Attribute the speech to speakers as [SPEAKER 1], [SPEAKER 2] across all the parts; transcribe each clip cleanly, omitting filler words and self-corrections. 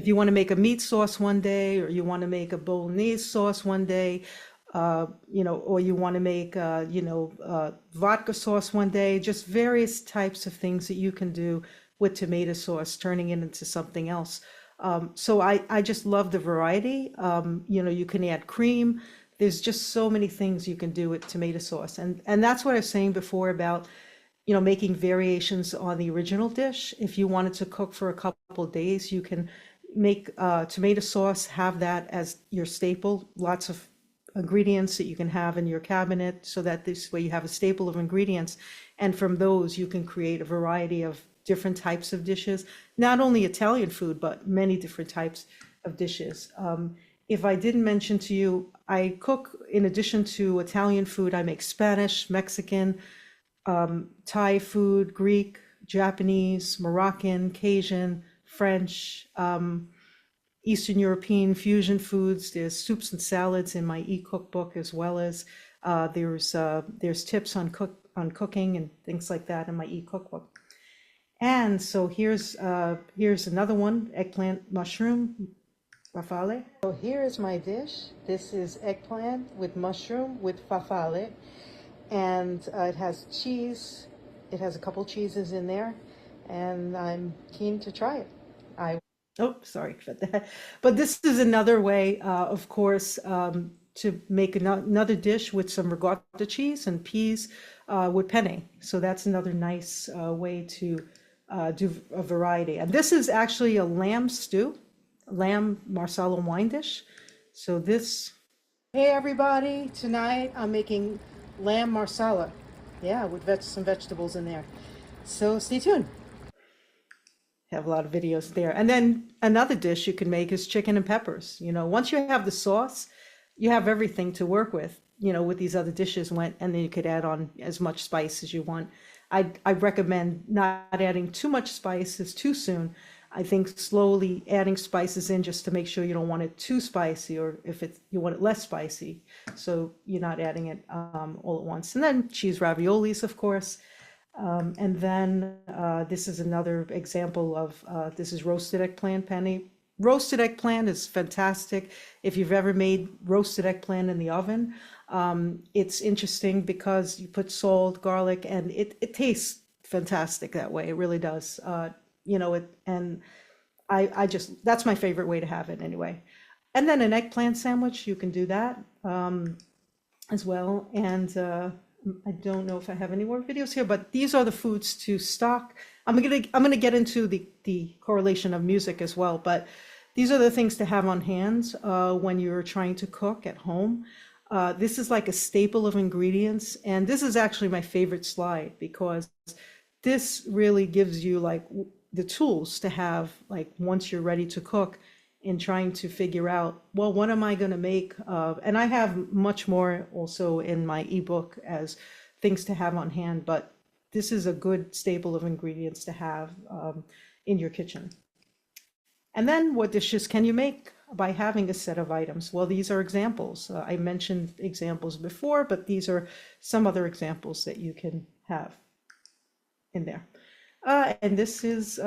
[SPEAKER 1] if you want to make a meat sauce one day, or you want to make a bolognese sauce one day, or you want to make, vodka sauce one day, just various types of things that you can do with tomato sauce, turning it into something else. So I just love the variety. You can add cream. There's just so many things you can do with tomato sauce. And that's what I was saying before about, making variations on the original dish. If you wanted to cook for a couple of days, you can make tomato sauce, have that as your staple, lots of ingredients that you can have in your cabinet so that this way you have a staple of ingredients. And from those, you can create a variety of different types of dishes, not only Italian food, but many different types of dishes. If I didn't mention to you, I cook, in addition to Italian food, I make Spanish, Mexican, Thai food, Greek, Japanese, Moroccan, Cajun, French, Eastern European fusion foods. There's soups and salads in my e-cookbook, as well as there's tips on cooking and things like that in my e-cookbook. And so here's another one, eggplant mushroom farfalle. So here is my dish. This is eggplant with mushroom with farfalle, and it has cheese. It has a couple cheeses in there, and I'm keen to try it. Oh, sorry for that. But this is another way, of course, to make another dish with some ricotta cheese and peas with penne. So that's another nice way to do a variety. And this is actually a lamb stew, lamb marsala wine dish. So this, hey everybody, tonight I'm making lamb marsala. Yeah, with some vegetables in there. So stay tuned. Have a lot of videos there. And then another dish you can make is chicken and peppers. Once you have the sauce, you have everything to work with these other dishes, and then you could add on as much spice as you want. I recommend not adding too much spices too soon. I think slowly adding spices in, just to make sure you don't want it too spicy, or if you want it less spicy, so you're not adding it all at once. And then cheese raviolis, of course. And then this is another example of this is roasted eggplant penne. Roasted eggplant is fantastic. If you've ever made roasted eggplant in the oven, it's interesting because you put salt, garlic, and it tastes fantastic that way. It really does. And I just, that's my favorite way to have it anyway. And then an eggplant sandwich, you can do that as well. And I don't know if I have any more videos here, but these are the foods to stock. I'm gonna get into the correlation of music as well, but these are the things to have on hand when you're trying to cook at home. This is like a staple of ingredients, and this is actually my favorite slide, because this really gives you like the tools to have, like, once you're ready to cook, in trying to figure out, well, what am I going to make? And I have much more also in my ebook as things to have on hand, but this is a good staple of ingredients to have in your kitchen. And then what dishes can you make by having a set of items? Well, these are examples. I mentioned examples before, but these are some other examples that you can have in there. And this is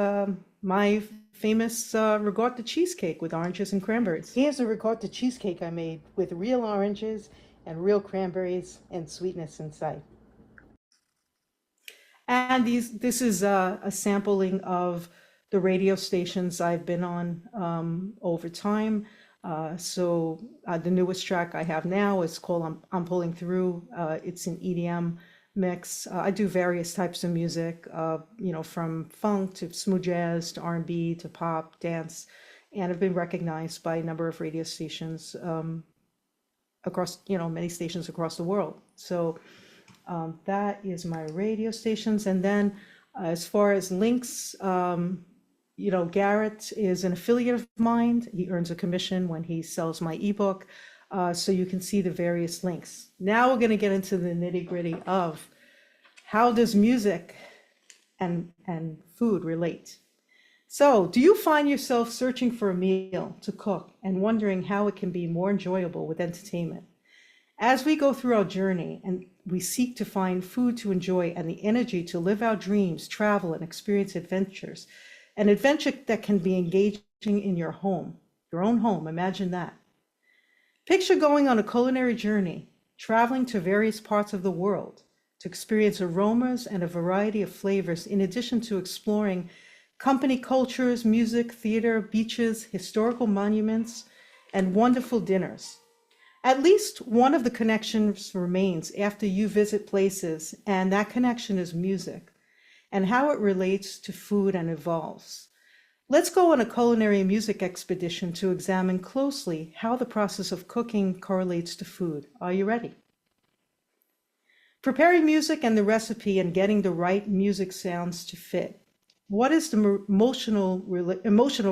[SPEAKER 1] my famous ricotta cheesecake with oranges and cranberries. Here's a ricotta cheesecake I made with real oranges and real cranberries and sweetness inside. And this is a sampling of the radio stations I've been on over time. So the newest track I have now is called I'm Pulling Through. It's an EDM mix. I do various types of music, from funk to smooth jazz to R&B to pop, dance, and I've been recognized by a number of radio stations across, many stations across the world. So that is my radio stations. And then as far as links, Garrett is an affiliate of mine. He earns a commission when he sells my ebook. So you can see the various links. Now we're going to get into the nitty-gritty of how does music and food relate. So do you find yourself searching for a meal to cook and wondering how it can be more enjoyable with entertainment? As we go through our journey and we seek to find food to enjoy and the energy to live our dreams, travel, and experience adventures, An adventure that can be engaging in your home, your own home. Imagine that. Picture going on a culinary journey, traveling to various parts of the world to experience aromas and a variety of flavors, in addition to exploring company cultures, music, theater, beaches, historical monuments, and wonderful dinners. At least one of the connections remains after you visit places, and that connection is music and how it relates to food and evolves. Let's go on a culinary music expedition to examine closely how the process of cooking correlates to food. Are you ready? Preparing music and the recipe and getting the right music sounds to fit. What is the emotional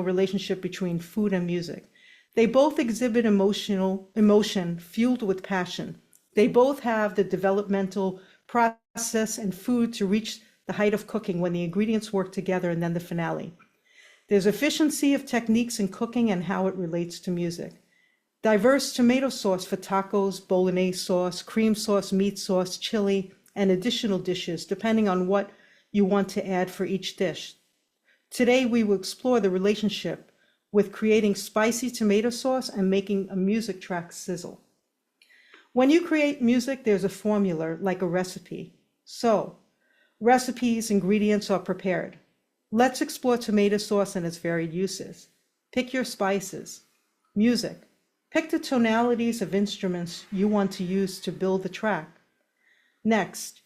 [SPEAKER 1] relationship between food and music? They both exhibit emotion fueled with passion. They both have the developmental process and food to reach the height of cooking when the ingredients work together, and then the finale. There's efficiency of techniques in cooking and how it relates to music. Diverse tomato sauce for tacos, bolognese sauce, cream sauce, meat sauce, chili, and additional dishes, depending on what you want to add for each dish. Today, we will explore the relationship with creating spicy tomato sauce and making a music track sizzle. When you create music, there's a formula, like a recipe. So, recipes, ingredients are prepared. Let's explore tomato sauce and its varied uses. Pick your spices. Music. Pick the tonalities of instruments you want to use to build the track. Next,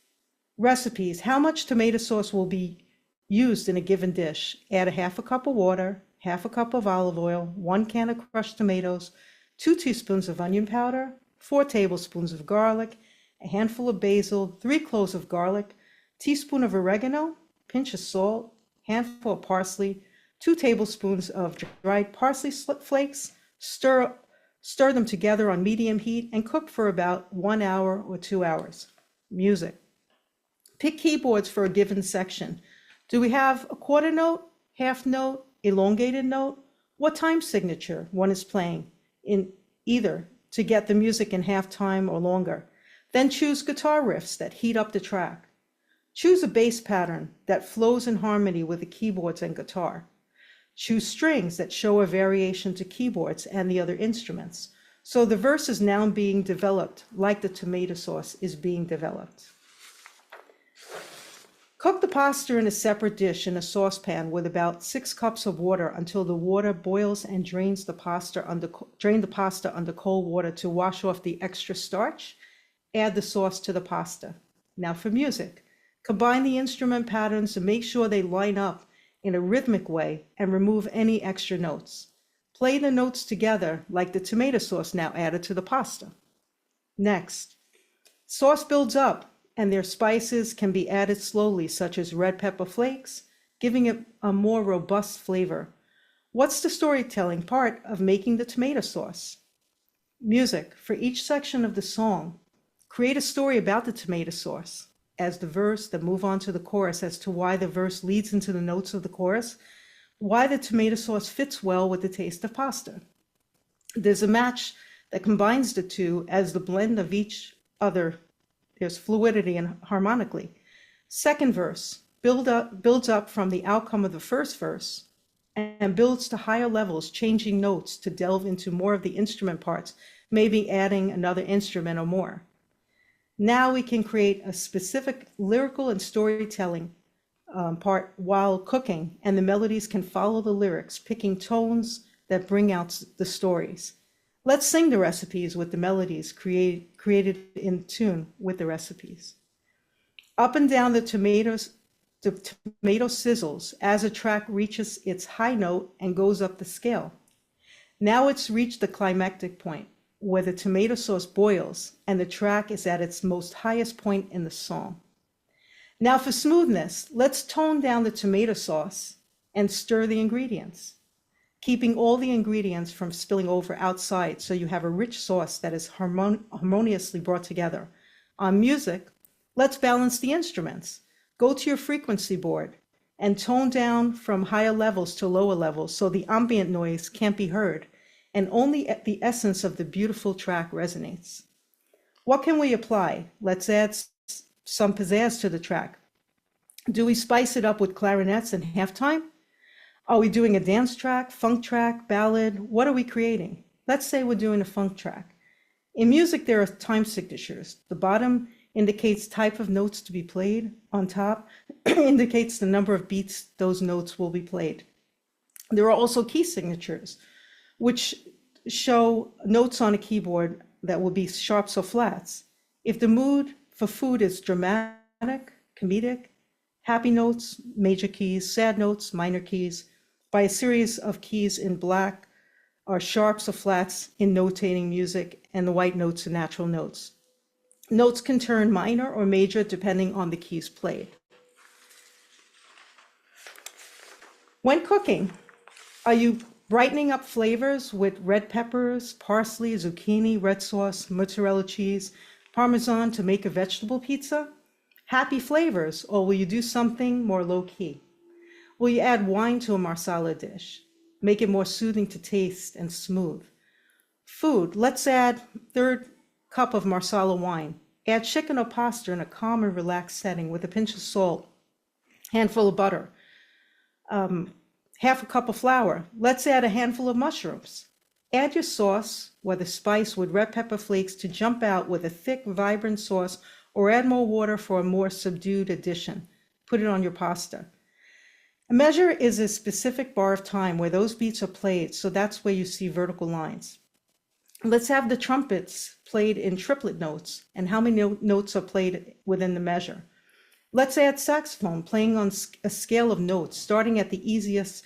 [SPEAKER 1] recipes. How much tomato sauce will be used in a given dish? Add a half a cup of water, half a cup of olive oil, 1 can of crushed tomatoes, 2 teaspoons of onion powder, 4 tablespoons of garlic, a handful of basil, 3 cloves of garlic, teaspoon of oregano, pinch of salt, handful of parsley, 2 tablespoons of dried parsley flakes. Stir them together on medium heat and cook for about 1 hour or 2 hours. Music. Pick keyboards for a given section. Do we have a quarter note, half note, elongated note? What time signature one is playing in either to get the music in half time or longer? Then choose guitar riffs that heat up the track. Choose a bass pattern that flows in harmony with the keyboards and guitar. Choose strings that show a variation to keyboards and the other instruments. So the verse is now being developed like the tomato sauce is being developed. Cook the pasta in a separate dish in a saucepan with about 6 cups of water until the water boils, and drain the pasta under cold water to wash off the extra starch. Add the sauce to the pasta. Now for music. Combine the instrument patterns to make sure they line up in a rhythmic way and remove any extra notes. Play the notes together like the tomato sauce now added to the pasta. Next, sauce builds up and their spices can be added slowly, such as red pepper flakes, giving it a more robust flavor. What's the storytelling part of making the tomato sauce? Music. For each section of the song, create a story about the tomato sauce. As the verse, then move on to the chorus as to why the verse leads into the notes of the chorus, why the tomato sauce fits well with the taste of pasta. There's a match that combines the two as the blend of each other. There's fluidity and harmonically. Second verse builds up from the outcome of the first verse and builds to higher levels, changing notes to delve into more of the instrument parts, maybe adding another instrument or more. Now we can create a specific lyrical and storytelling part while cooking, and the melodies can follow the lyrics, picking tones that bring out the stories. Let's sing the recipes with the melodies created in tune with the recipes. Up and down the tomato sizzles as a track reaches its high note and goes up the scale. Now it's reached the climactic point, where the tomato sauce boils and the track is at its most highest point in the song. Now for smoothness, let's tone down the tomato sauce and stir the ingredients, keeping all the ingredients from spilling over outside so you have a rich sauce that is harmoniously brought together. On music, let's balance the instruments. Go to your frequency board and tone down from higher levels to lower levels so the ambient noise can't be heard and only the essence of the beautiful track resonates. What can we apply? Let's add some pizzazz to the track. Do we spice it up with clarinets and halftime? Are we doing a dance track, funk track, ballad? What are we creating? Let's say we're doing a funk track. In music, there are time signatures. The bottom indicates type of notes to be played. On top indicates the number of beats those notes will be played. There are also key signatures, which show notes on a keyboard that will be sharps or flats. If the mood for food is dramatic, comedic, happy notes, major keys, sad notes, minor keys, by a series of keys in black are sharps or flats in notating music, and the white notes are natural notes. Notes can turn minor or major depending on the keys played. When cooking, are you brightening up flavors with red peppers, parsley, zucchini, red sauce, mozzarella cheese, parmesan to make a vegetable pizza? Happy flavors, or will you do something more low-key? Will you add wine to a marsala dish? Make it more soothing to taste and smooth. Food, let's add third cup of marsala wine. Add chicken or pasta in a calm and relaxed setting with a pinch of salt, handful of butter, half a cup of flour. Let's add a handful of mushrooms. Add your sauce, whether spice with red pepper flakes to jump out with a thick, vibrant sauce, or add more water for a more subdued addition. Put it on your pasta. A measure is a specific bar of time where those beats are played, so that's where you see vertical lines. Let's have the trumpets played in triplet notes, and how many notes are played within the measure. Let's add saxophone playing on a scale of notes, starting at the easiest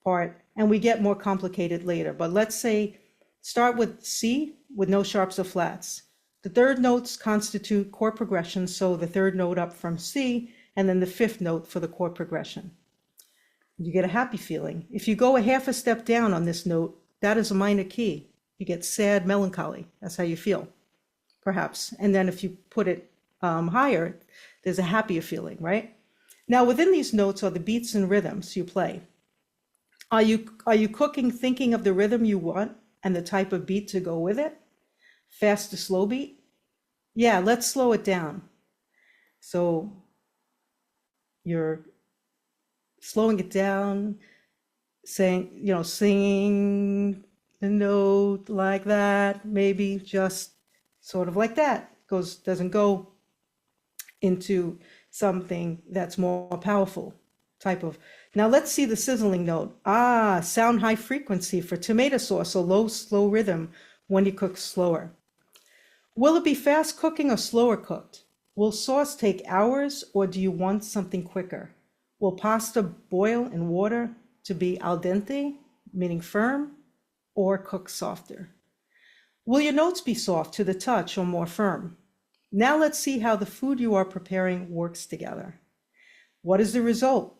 [SPEAKER 1] part, and we get more complicated later. But let's say start with C with no sharps or flats. The third notes constitute chord progression, so the third note up from C, and then the fifth note for the chord progression. You get a happy feeling. If you go a half a step down on this note, that is a minor key. You get sad, melancholy. That's how you feel, perhaps. And then if you put it higher, there's a happier feeling, right? Now, within these notes are the beats and rhythms you play. Are you cooking thinking of the rhythm you want and the type of beat to go with it? Fast or slow beat? Yeah, let's slow it down. So you're slowing it down, singing the note like that, maybe just sort of like that. Doesn't go into something that's more powerful type of. Now let's see the sizzling note. Sound high frequency for tomato sauce, or low, slow rhythm when you cook slower. Will it be fast cooking or slower cooked? Will sauce take hours, or do you want something quicker? Will pasta boil in water to be al dente, meaning firm, or cook softer? Will your notes be soft to the touch or more firm? Now let's see how the food you are preparing works together. What is the result?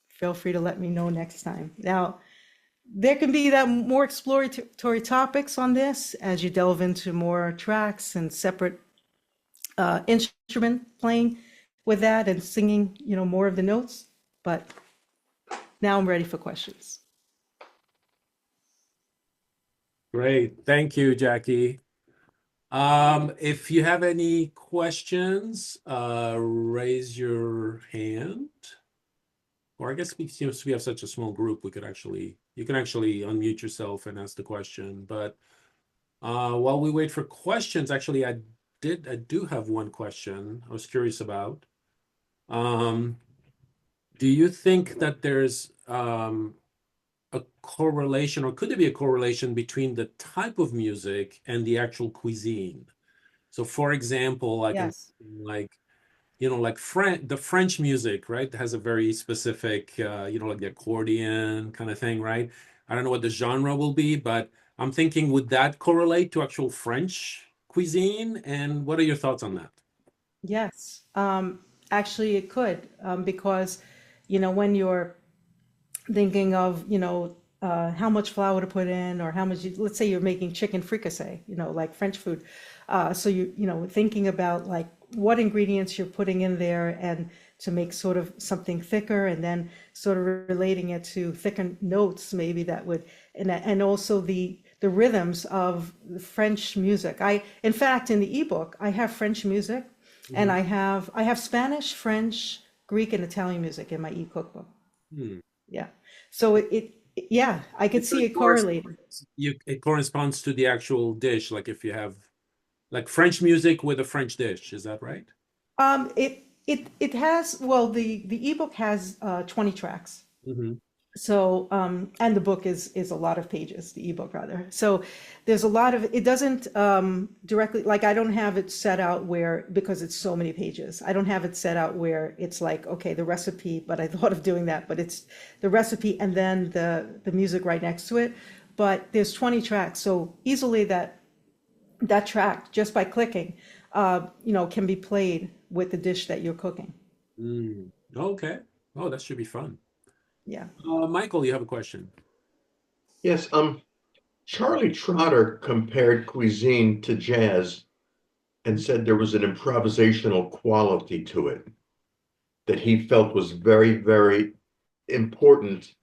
[SPEAKER 1] Feel free to let me know next time. Now, there can be that more exploratory topics on this as you delve into more tracks and separate instrument playing with that and singing, more of the notes. But now I'm ready for questions.
[SPEAKER 2] Great. Thank you, Jackie. If you have any questions, raise your hand. Or I guess since we have such a small group, you can actually unmute yourself and ask the question. But while we wait for questions, actually, I do have one question I was curious about. Do you think that there's a correlation, or could there be a correlation between the type of music and the actual cuisine? So, for example,
[SPEAKER 1] Yes.
[SPEAKER 2] like the French music, right, has a very specific, like the accordion kind of thing, right? I don't know what the genre will be, but I'm thinking, would that correlate to actual French cuisine? And what are your thoughts on that?
[SPEAKER 1] Yes. Actually, it could, because, when you're thinking of, how much flour to put in, or how much, let's say you're making chicken fricassee, like French food. So thinking about like what ingredients you're putting in there and to make sort of something thicker, and then sort of relating it to thicker notes, maybe that would, and also the rhythms of the French music. In fact, in the ebook, I have French music, and I have Spanish, French, Greek, and Italian music in my e-cookbook.
[SPEAKER 2] Hmm.
[SPEAKER 1] Yeah. So yeah, I could
[SPEAKER 2] So
[SPEAKER 1] see it correlated.
[SPEAKER 2] it corresponds to the actual dish, like if you have like French music with a French dish, is that right?
[SPEAKER 1] It has, well, the ebook has 20 tracks.
[SPEAKER 2] Hmm.
[SPEAKER 1] So, and the book is a lot of pages, the ebook rather. So there's a lot of, it doesn't directly, like I don't have it set out where, because it's so many pages, I don't have it set out where it's like, okay, the recipe, but I thought of doing that, but it's the recipe and then the music right next to it. But there's 20 tracks, so easily that track, just by clicking, can be played with the dish that you're cooking.
[SPEAKER 2] Mm. Okay. Oh, that should be fun.
[SPEAKER 1] Yeah.
[SPEAKER 2] Michael, you have a question.
[SPEAKER 3] Yes, Charlie Trotter compared cuisine to jazz and said there was an improvisational quality to it that he felt was very, very important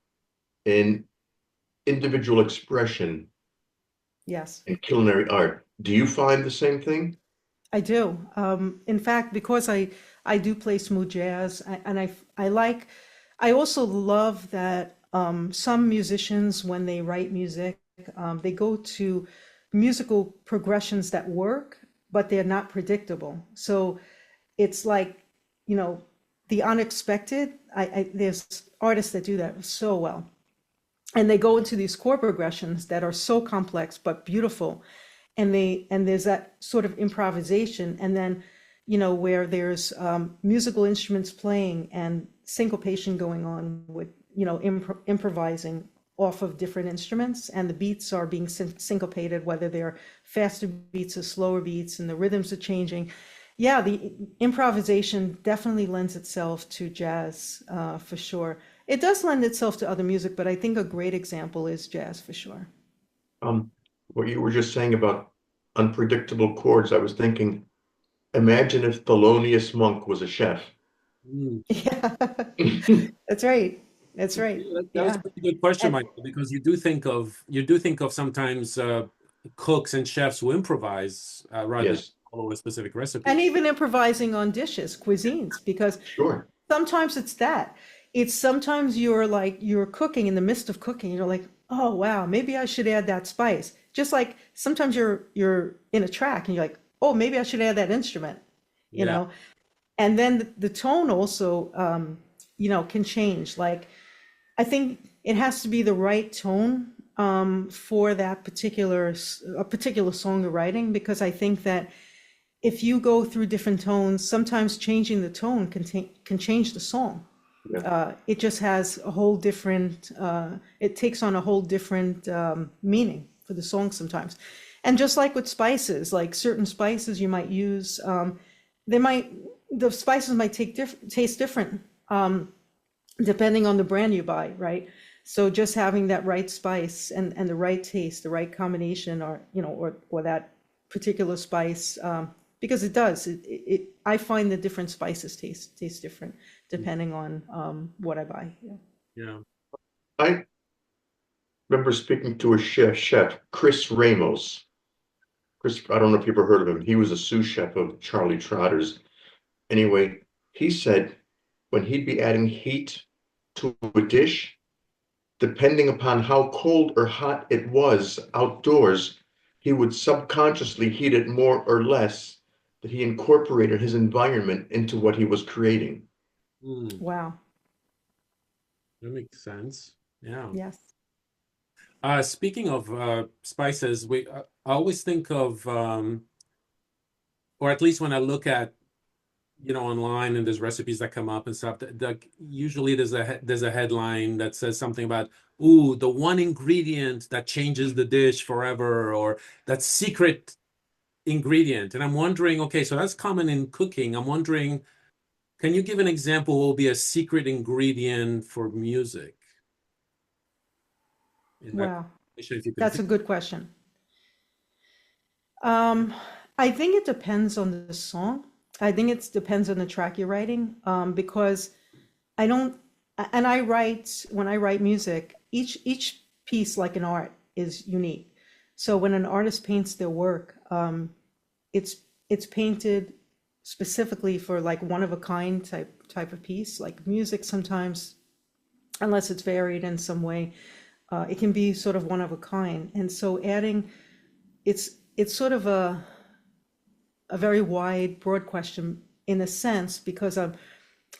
[SPEAKER 3] in individual expression
[SPEAKER 1] Yes.
[SPEAKER 3] in culinary art. Do you find the same thing?
[SPEAKER 1] I do. In fact, because I do play smooth jazz, and I also love that some musicians, when they write music, they go to musical progressions that work, but they're not predictable. So it's like, you know, the unexpected. There's artists that do that so well, and they go into these chord progressions that are so complex but beautiful, and there's that sort of improvisation, and then where there's musical instruments playing and syncopation going on with improvising off of different instruments, and the beats are being syncopated, whether they're faster beats or slower beats, and the rhythms are changing. Yeah, the improvisation definitely lends itself to jazz, for sure. It does lend itself to other music, but I think a great example is jazz for sure.
[SPEAKER 3] Um, what you were just saying about unpredictable chords, I was thinking, imagine if Thelonious Monk was a chef.
[SPEAKER 2] Mm.
[SPEAKER 1] Yeah, that's right. That's right.
[SPEAKER 2] Yeah, that was a
[SPEAKER 1] Yeah.
[SPEAKER 2] pretty good question,
[SPEAKER 1] And
[SPEAKER 2] Michael, because you do think of sometimes cooks and chefs who improvise rather than
[SPEAKER 3] Yes,
[SPEAKER 2] follow a specific
[SPEAKER 1] and
[SPEAKER 2] recipe.
[SPEAKER 1] even improvising on dishes, cuisines, because
[SPEAKER 3] sure.
[SPEAKER 1] sometimes it's that. It's sometimes you're cooking in the midst of cooking, you're like, oh wow, maybe I should add that spice. Just like sometimes you're in a track and you're like, oh, maybe I should add that instrument, you
[SPEAKER 2] Yeah.
[SPEAKER 1] know. And then the tone also can change. Like I think it has to be the right tone for that a particular song you're writing, because I think that if you go through different tones, sometimes changing the tone can change the song.
[SPEAKER 3] Yeah.
[SPEAKER 1] It just has a whole different, it takes on a whole different meaning for the song sometimes. And just like with spices, like certain spices you might use, they might, the spices might taste different depending on the brand you buy, right? So just having that right spice and the right taste, the right combination, or that particular spice, because it does. I find the different spices taste different depending on what I buy. Yeah.
[SPEAKER 2] Yeah.
[SPEAKER 3] I remember speaking to a chef, Chris Ramos. Chris, I don't know if you've ever heard of him. He was a sous chef of Charlie Trotter's. Anyway, he said when he'd be adding heat to a dish, depending upon how cold or hot it was outdoors, he would subconsciously heat it more or less, that he incorporated his environment into what he was creating.
[SPEAKER 2] Mm,
[SPEAKER 1] Wow.
[SPEAKER 2] that makes sense. Yeah.
[SPEAKER 1] Yes.
[SPEAKER 2] Speaking of spices, I always think of, or at least when I look at, online and there's recipes that come up and stuff, that usually there's a headline that says something about, ooh, the one ingredient that changes the dish forever, or that secret ingredient. And I'm wondering, okay, so that's common in cooking. I'm wondering, can you give an example what will be a secret ingredient for music? In that
[SPEAKER 1] Wow.
[SPEAKER 2] conversation, if you can
[SPEAKER 1] That's
[SPEAKER 2] think.
[SPEAKER 1] a good question. Um, I think it depends on the song. I think it depends on the track you're writing, because I don't, and I write, when I write music, each piece, like an art, is unique. So when an artist paints their work, it's it's painted specifically for like one of a kind type of piece. Like music sometimes unless it's varied in some way. It can be sort of one of a kind. And so adding, it's sort of a very wide, broad question in a sense, because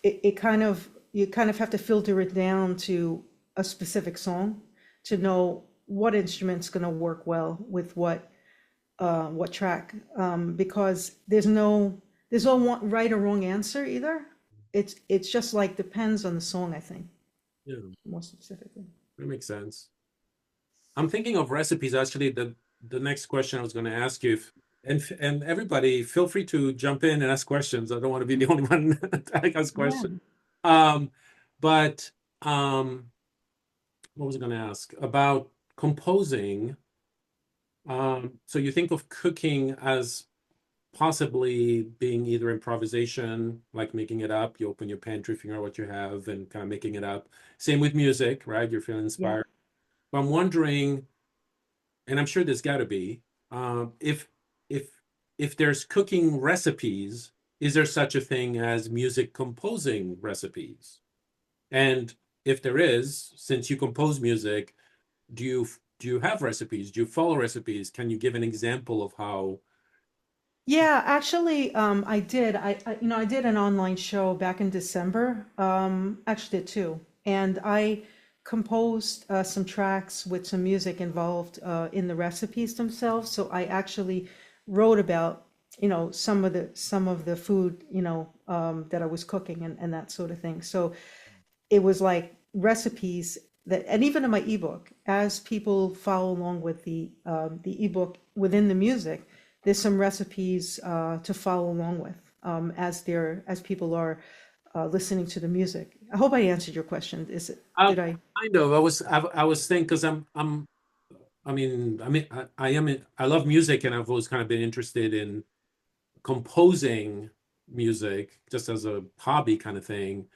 [SPEAKER 1] it kind of, you kind of have to filter it down to a specific song to know what instrument's going to work well with what track, because there's no one right or wrong answer either. It's just like depends on the song, I think,
[SPEAKER 2] Yeah,
[SPEAKER 1] more specifically.
[SPEAKER 2] that makes sense. I'm thinking of recipes. Actually, the next question I was going to ask you, and everybody, feel free to jump in and ask questions. I don't want to be the only one to ask
[SPEAKER 1] Yeah.
[SPEAKER 2] questions. Um, but what was I going to ask about composing? So you think of cooking as possibly being either improvisation, like making it up. You open your pantry, figure out what you have, and kind of making it up. Same with music, right? You're feeling
[SPEAKER 1] Yeah.
[SPEAKER 2] inspired. But I'm wondering, and I'm sure there's got to be, if if if there's cooking recipes, is there such a thing as music composing recipes? And if there is, since you compose music, do you have recipes? Do you follow recipes? Can you give an example of how?
[SPEAKER 1] Yeah, actually, I did. I did an online show back in December. Actually did two, and I composed some tracks with some music involved in the recipes themselves. So I actually wrote about, some of the food, that I was cooking and that sort of thing. So it was like recipes that, and even in my ebook, as people follow along with the ebook within the music, there's some recipes to follow along with, as people are listening to the music. I hope I answered your question. Did I?
[SPEAKER 2] Kind of. I was thinking because I love music and I've always kind of been interested in composing music just as a hobby kind of thing.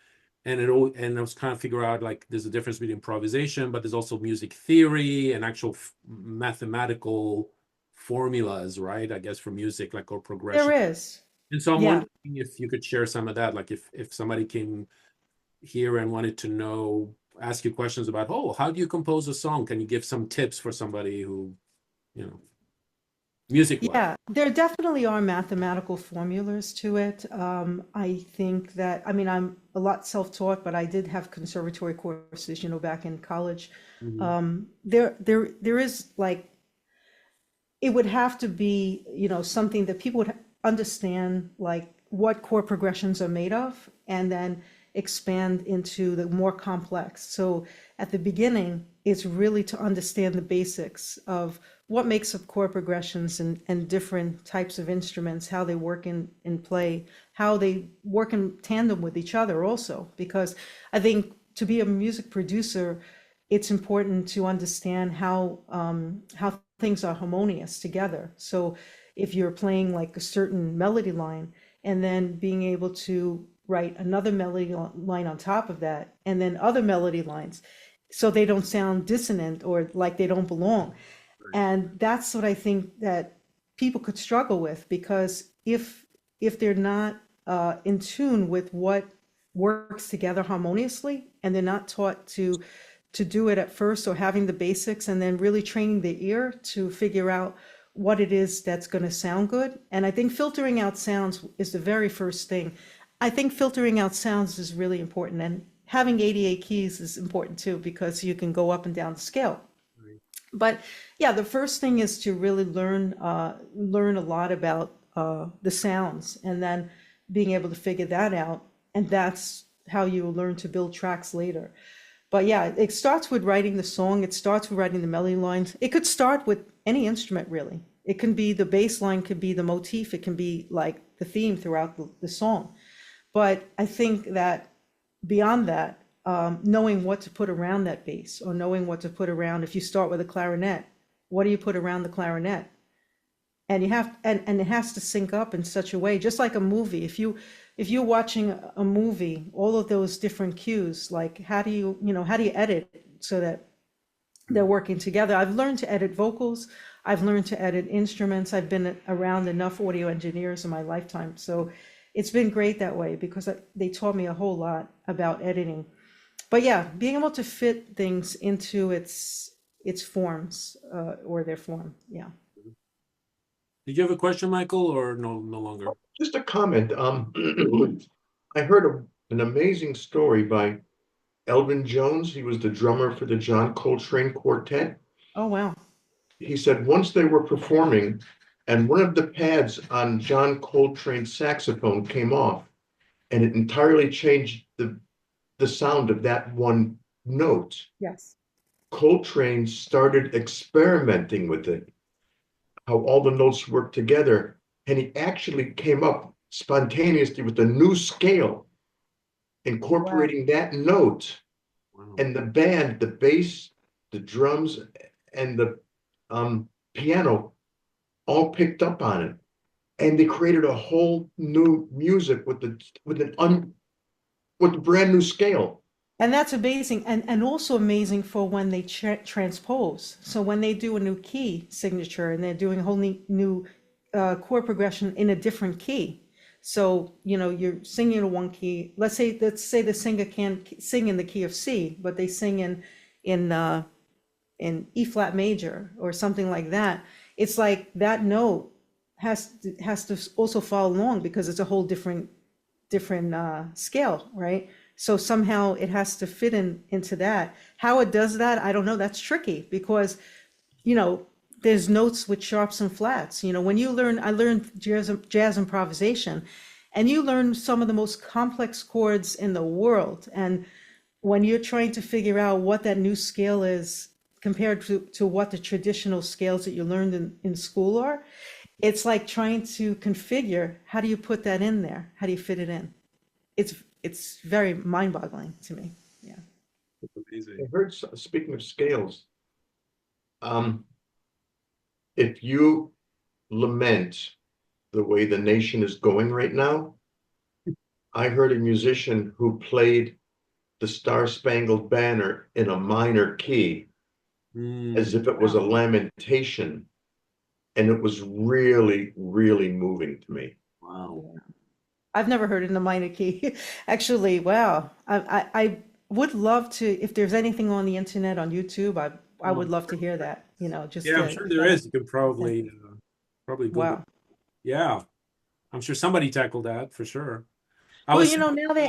[SPEAKER 2] And I was trying to figure out like there's a difference between improvisation, but there's also music theory and actual mathematical formulas, right? I guess for music, like, or
[SPEAKER 1] There
[SPEAKER 2] progression.
[SPEAKER 1] is.
[SPEAKER 2] And so I'm
[SPEAKER 1] Yeah.
[SPEAKER 2] wondering if you could share some of that, like if somebody came here and wanted to know, ask you questions about, oh, how do you compose a song? Can you give some tips for somebody who, you know, music wise?
[SPEAKER 1] Yeah, there definitely are mathematical formulas to it. I think that, I mean, I'm a lot self-taught, but I did have conservatory courses, back in college.
[SPEAKER 2] Mhm.
[SPEAKER 1] There is like, it would have to be, something that people would understand, like what chord progressions are made of, and then expand into the more complex. So at the beginning, it's really to understand the basics of what makes up chord progressions and different types of instruments, how they work in play, how they work in tandem with each other also. Because I think to be a music producer, it's important to understand how things are harmonious together. So if you're playing like a certain melody line and then being able to write another melody line on top of that, and then other melody lines, so they don't sound dissonant or like they don't belong. And that's what I think that people could struggle with, because if they're not in tune with what works together harmoniously, and they're not taught to do it at first, or having the basics and then really training the ear to figure out what it is that's going to sound good. And I think filtering out sounds is the very first thing. I think filtering out sounds is really important, and having 88 keys is important too, because you can go up and down the scale.
[SPEAKER 2] Right.
[SPEAKER 1] But yeah, the first thing is to really learn a lot about the sounds, and then being able to figure that out, and that's how you learn to build tracks later. But yeah, it starts with writing the song. It starts with writing the melody lines. It could start with any instrument, really. It can be the bass line, could be the motif. It can be like the theme throughout the song. But I think that beyond that, knowing what to put around that bass, or knowing what to put around, if you start with a clarinet, what do you put around the clarinet? And and it has to sync up in such a way, just like a movie. If you're watching a movie, all of those different cues, like how do you edit so that they're working together? I've learned to edit vocals. I've learned to edit instruments. I've been around enough audio engineers in my lifetime. So it's been great that way, because they taught me a whole lot about editing. But yeah, being able to fit things into its forms, or their form. Yeah.
[SPEAKER 2] Did you have a question, Michael, or no longer?
[SPEAKER 3] Just a comment. I heard an amazing story by Elvin Jones. He was the drummer for the John Coltrane Quartet.
[SPEAKER 1] Oh wow.
[SPEAKER 3] He said once they were performing, and one of the pads on John Coltrane's saxophone came off, and it entirely changed the sound of that one note.
[SPEAKER 1] Yes.
[SPEAKER 3] Coltrane started experimenting with it, how all the notes work together, and he actually came up spontaneously with a new scale,
[SPEAKER 1] Wow.
[SPEAKER 3] incorporating that note,
[SPEAKER 2] Wow.
[SPEAKER 3] and the band, the bass, the drums, and the piano all picked up on it, and they created a whole new music with a brand new scale.
[SPEAKER 1] And that's amazing, and also amazing for when they transpose. So when they do a new key signature and they're doing a whole new chord progression in a different key. So you're singing in one key. Let's say the singer can't sing in the key of C, but they sing in E flat major or something like that. It's like that note has to also follow along because it's a whole different scale, right? So somehow it has to fit into that. How it does that, I don't know. That's tricky because, you know, there's notes with sharps and flats. When I learned jazz improvisation, and you learn some of the most complex chords in the world. And when you're trying to figure out what that new scale is compared to what the traditional scales that you learned in school are, it's like trying to configure, how do you put that in there? How do you fit it in? It's very mind-boggling to me. Yeah.
[SPEAKER 2] That's amazing.
[SPEAKER 3] I heard, speaking of scales, if you lament the way the nation is going right now, I heard a musician who played the Star Spangled Banner in a minor key as if it was a
[SPEAKER 1] Wow.
[SPEAKER 3] lamentation. And it was really, really moving to me.
[SPEAKER 2] Wow.
[SPEAKER 1] Yeah. I've never heard it in a minor key. Actually, wow. I would love to, if there's anything on the internet, on YouTube, I
[SPEAKER 2] Oh,
[SPEAKER 1] would love to hear that, just
[SPEAKER 2] yeah, I'm
[SPEAKER 1] to
[SPEAKER 2] sure there
[SPEAKER 1] kind
[SPEAKER 2] is. You can
[SPEAKER 1] of,
[SPEAKER 2] probably Google.
[SPEAKER 1] wow.
[SPEAKER 2] Yeah, I'm sure somebody tackled that for sure. I
[SPEAKER 1] Well,
[SPEAKER 2] was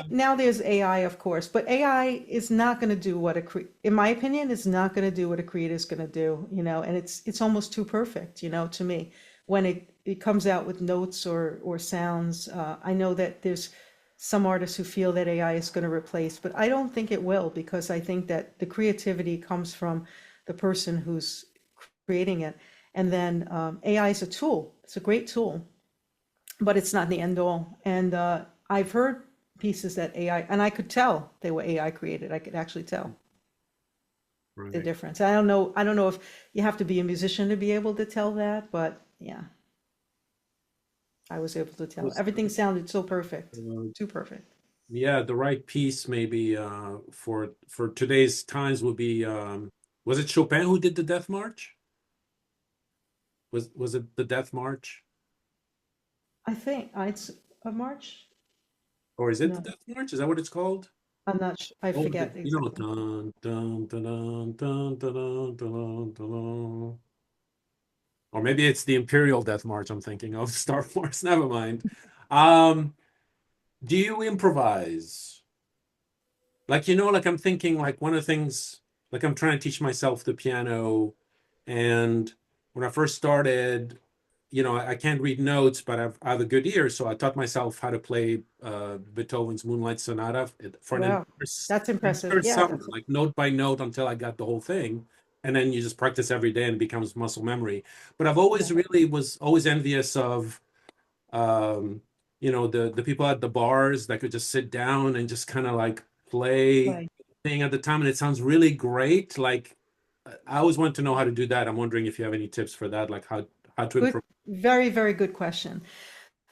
[SPEAKER 1] now there's AI, of course, but AI is not going to do what in my opinion, is not going to do what a creator is going to do, and it's almost too perfect, to me. When it comes out with notes or sounds, I know that there's some artists who feel that AI is going to replace, but I don't think it will, because I think that the creativity comes from the person who's creating it. And then AI is a tool. It's a great tool, but it's not the end all. And I've heard pieces that AI, and I could tell they were AI created. I could actually tell the
[SPEAKER 2] right.
[SPEAKER 1] difference. I don't know if you have to be a musician to be able to tell that, but yeah, I was able to tell.
[SPEAKER 2] Was
[SPEAKER 1] Everything sounded so perfect,
[SPEAKER 2] uh,
[SPEAKER 1] too perfect.
[SPEAKER 2] yeah, the right piece maybe for today's times would be was it Chopin who did the Death March? Was it the Death March?
[SPEAKER 1] I think it's a march.
[SPEAKER 2] Or is it the
[SPEAKER 1] No,
[SPEAKER 2] Death March? Is that what it's called?
[SPEAKER 1] I'm not sure. I
[SPEAKER 2] Oh,
[SPEAKER 1] forget exactly.
[SPEAKER 2] dun, dun, dun, dun, dun, dun, dun, dun, dun, dun. Or maybe it's the Imperial Death March I'm thinking of, Star Wars. Never mind. Um, do you improvise? Like, like I'm thinking like one of the things, like I'm trying to teach myself the piano. And when I first started, I can't read notes, but I have a good ear. So I taught myself how to play Beethoven's Moonlight Sonata for an
[SPEAKER 1] Wow, that's impressive.
[SPEAKER 2] entire
[SPEAKER 1] Yeah,
[SPEAKER 2] summer, like note by note until I got the whole thing. And then you just practice every day and it becomes muscle memory. But I've
[SPEAKER 1] yeah.
[SPEAKER 2] always really was always envious of um, the people at the bars that could just sit down and just kind of like play
[SPEAKER 1] Right.
[SPEAKER 2] thing at the time, and it sounds really great. Like I always want to know how to do that. I'm wondering if you have any tips for that, like how to
[SPEAKER 1] Good,
[SPEAKER 2] improve.
[SPEAKER 1] very, very good question.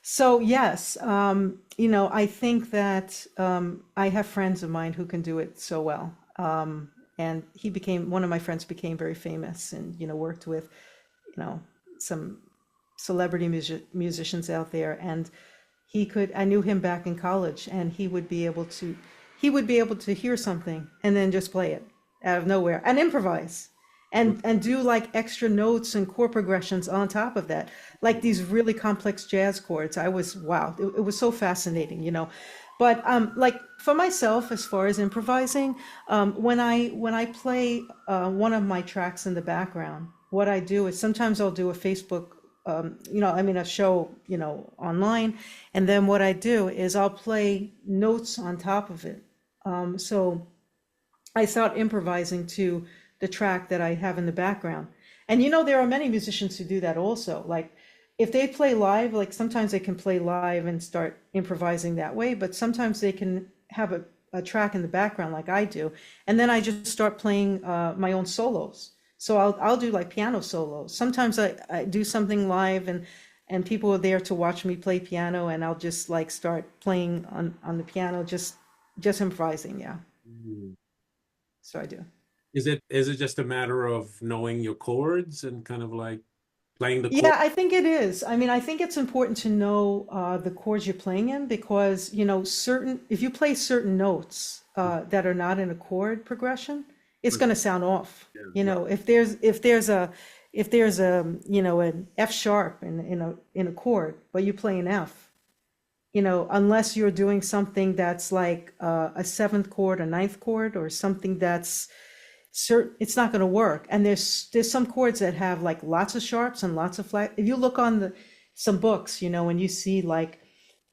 [SPEAKER 1] So yes, I think that I have friends of mine who can do it so well. And one of my friends became very famous and, worked with, you know, some celebrity musicians out there. And I knew him back in college, and he would be able to, he would be able to hear something and then just play it out of nowhere and improvise and do like extra notes and chord progressions on top of that, like these really complex jazz chords. I was wow, it was so fascinating, you know. But like for myself, as far as improvising, when I play one of my tracks in the background, what I do is sometimes I'll do a Facebook, I mean a show, online, and then what I do is I'll play notes on top of it. So I start improvising to the track that I have in the background. And there are many musicians who do that also. Like if they play live, like sometimes they can play live and start improvising that way, but sometimes they can have a track in the background like I do. And then I just start playing my own solos. So I'll do like piano solos. Sometimes I do something live and people are there to watch me play piano, and I'll just like start playing on the piano, just improvising, yeah.
[SPEAKER 2] Mm.
[SPEAKER 1] So I do.
[SPEAKER 2] Is it just a matter of knowing your chords and kind of like playing the chord?
[SPEAKER 1] Yeah, I think it is. I mean, I think it's important to know the chords you're playing in because, if you play certain notes that are not in a chord progression, it's going to sound off.
[SPEAKER 2] Yeah, right.
[SPEAKER 1] If there's a an F sharp in a chord, but you play an F, unless you're doing something that's like a seventh chord, a ninth chord, or something that's certain, it's not going to work. And there's some chords that have like lots of sharps and lots of flat. If you look on some books, and you see like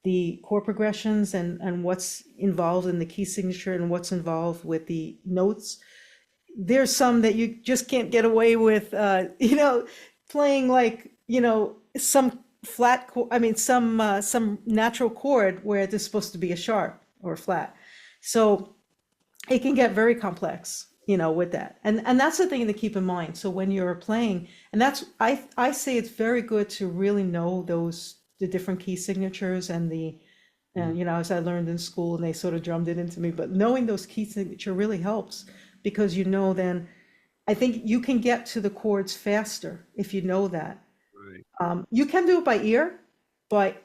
[SPEAKER 1] the chord progressions and what's involved in the key signature and what's involved with the notes, there's some that you just can't get away with, playing like, some flat chord, I mean, some natural chord where there's supposed to be a sharp or a flat. So it can get very complex, with that. And that's the thing to keep in mind. So when you're playing, and that's, I say it's very good to really know the different key signatures and as I learned in school and they sort of drummed it into me, but knowing those key signature really helps because then I think you can get to the chords faster if you know that.
[SPEAKER 2] Right.
[SPEAKER 1] You can do it by ear, but